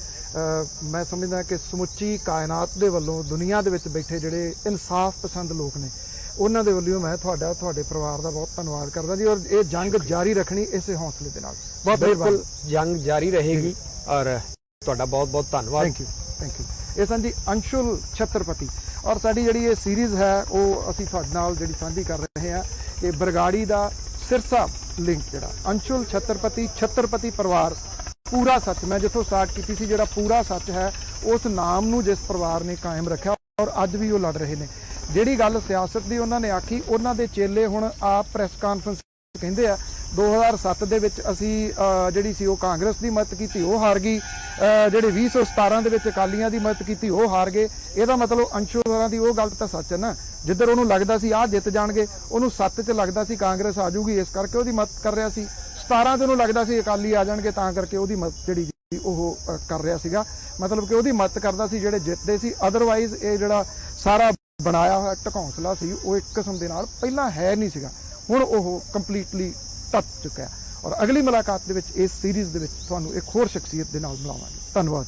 ਮੈਂ ਸਮਝਦਾ ਕਿ ਸਮੁੱਚੀ ਕਾਇਨਾਤ ਦੇ ਵੱਲੋਂ, ਦੁਨੀਆ ਦੇ ਵਿੱਚ ਬੈਠੇ ਜਿਹੜੇ ਇਨਸਾਫ ਪਸੰਦ ਲੋਕ ਨੇ, ਉਹਨਾਂ ਦੇ ਵੱਲੋਂ ਮੈਂ ਤੁਹਾਡੇ ਪਰਿਵਾਰ ਦਾ ਬਹੁਤ ਧੰਨਵਾਦ ਕਰਦਾ ਜੀ। ਔਰ ਇਹ ਜੰਗ ਜਾਰੀ ਰੱਖਣੀ ਇਸੇ ਹੌਸਲੇ ਦੇ ਨਾਲ। ਬਹੁਤ ਬਿਲਕੁਲ ਜੰਗ ਜਾਰੀ ਰਹੇਗੀ ਔਰ ਤੁਹਾਡਾ ਬਹੁਤ ਬਹੁਤ ਧੰਨਵਾਦ। Thank you. ਇਹ ਸਨ ਜੀ ਅੰਸ਼ੁਲ ਛਤਰਪਤੀ। ਔਰ ਸਾਡੀ ਜਿਹੜੀ ਇਹ ਸੀਰੀਜ਼ ਹੈ ਉਹ ਅਸੀਂ ਤੁਹਾਡੇ ਨਾਲ ਜਿਹੜੀ ਸਾਂਝੀ ਕਰ ਰਹੇ ਹਾਂ ਕਿ ਬਰਗਾੜੀ ਦਾ ਸਿਰਸਾ ਲਿੰਕ ਜਿਹੜਾ ਅੰਸ਼ੁਲ ਛਤਰਪਤੀ ਪਰਿਵਾਰ ਪੂਰਾ ਸੱਚ, ਮੈਂ ਜਿੱਥੋਂ ਸਟਾਰਟ ਕੀਤੀ ਸੀ, ਜਿਹੜਾ ਪੂਰਾ ਸੱਚ ਹੈ ਉਸ ਨਾਮ ਨੂੰ ਜਿਸ ਪਰਿਵਾਰ ਨੇ ਕਾਇਮ ਰੱਖਿਆ ਔਰ ਅੱਜ ਵੀ ਉਹ ਲੜ ਰਹੇ ਨੇ। ਜਿਹੜੀ ਗੱਲ ਸਿਆਸਤ ਦੀ ਉਹਨਾਂ ਨੇ ਆਖੀ, ਉਹਨਾਂ ਦੇ ਚੇਲੇ ਹੁਣ ਆਪ ਪ੍ਰੈਸ ਕਾਨਫਰੰਸ ਕਹਿੰਦੇ ਆ 2007 ਦੇ ਵਿੱਚ ਅਸੀਂ ਜਿਹੜੀ ਸੀ ਉਹ ਕਾਂਗਰਸ ਦੀ ਮਦਦ ਕੀਤੀ, ਉਹ ਹਾਰ ਗਈ। ਜਿਹੜੇ 2017 ਦੇ ਵਿੱਚ ਅਕਾਲੀਆਂ ਦੀ ਮਦਦ ਕੀਤੀ, ਉਹ ਹਾਰ ਗਏ। ਇਹਦਾ ਮਤਲਬ ਅੰਸ਼ੁਲ ਹੋਰਾਂ ਦੀ ਉਹ ਗੱਲ ਤਾਂ ਸੱਚ ਹੈ ਨਾ, ਜਿੱਧਰ ਉਹਨੂੰ ਲੱਗਦਾ ਸੀ ਆਹ ਜਿੱਤ ਜਾਣਗੇ, ਉਹਨੂੰ 7 'ਚ ਲੱਗਦਾ ਸੀ ਕਾਂਗਰਸ ਆ ਜਾਊਗੀ, ਇਸ ਕਰਕੇ ਉਹਦੀ ਮਦਦ ਕਰ ਰਿਹਾ ਸੀ। 17 'ਚ ਉਹਨੂੰ ਲੱਗਦਾ ਸੀ ਅਕਾਲੀ ਆ ਜਾਣਗੇ, ਤਾਂ ਕਰਕੇ ਉਹਦੀ ਮਦਦ ਜਿਹੜੀ ਉਹ ਕਰ ਰਿਹਾ ਸੀਗਾ। ਮਤਲਬ ਕਿ ਉਹਦੀ ਮਦਦ ਕਰਦਾ ਸੀ ਜਿਹੜੇ ਜਿੱਤਦੇ ਸੀ। ਅਦਰਵਾਈਜ਼ ਇਹ ਜਿਹੜਾ ਸਾਰਾ ਬਣਾਇਆ ਹੋਇਆ ਢਕੌਂਸਲਾ ਸੀ ਉਹ ਇੱਕ ਕਿਸਮ ਦੇ ਨਾਲ ਪਹਿਲਾਂ ਹੈ ਨਹੀਂ ਸੀਗਾ, ਹੁਣ ਉਹ ਕੰਪਲੀਟਲੀ ਟੱਪ ਚੁੱਕਿਆ। ਔਰ ਅਗਲੀ ਮੁਲਾਕਾਤ ਦੇ ਵਿੱਚ ਇਸ ਸੀਰੀਜ਼ ਦੇ ਵਿੱਚ ਤੁਹਾਨੂੰ ਇੱਕ ਹੋਰ ਸ਼ਖਸੀਅਤ ਦੇ ਨਾਲ ਮਿਲਾਵਾਂਗੇ। ਧੰਨਵਾਦ।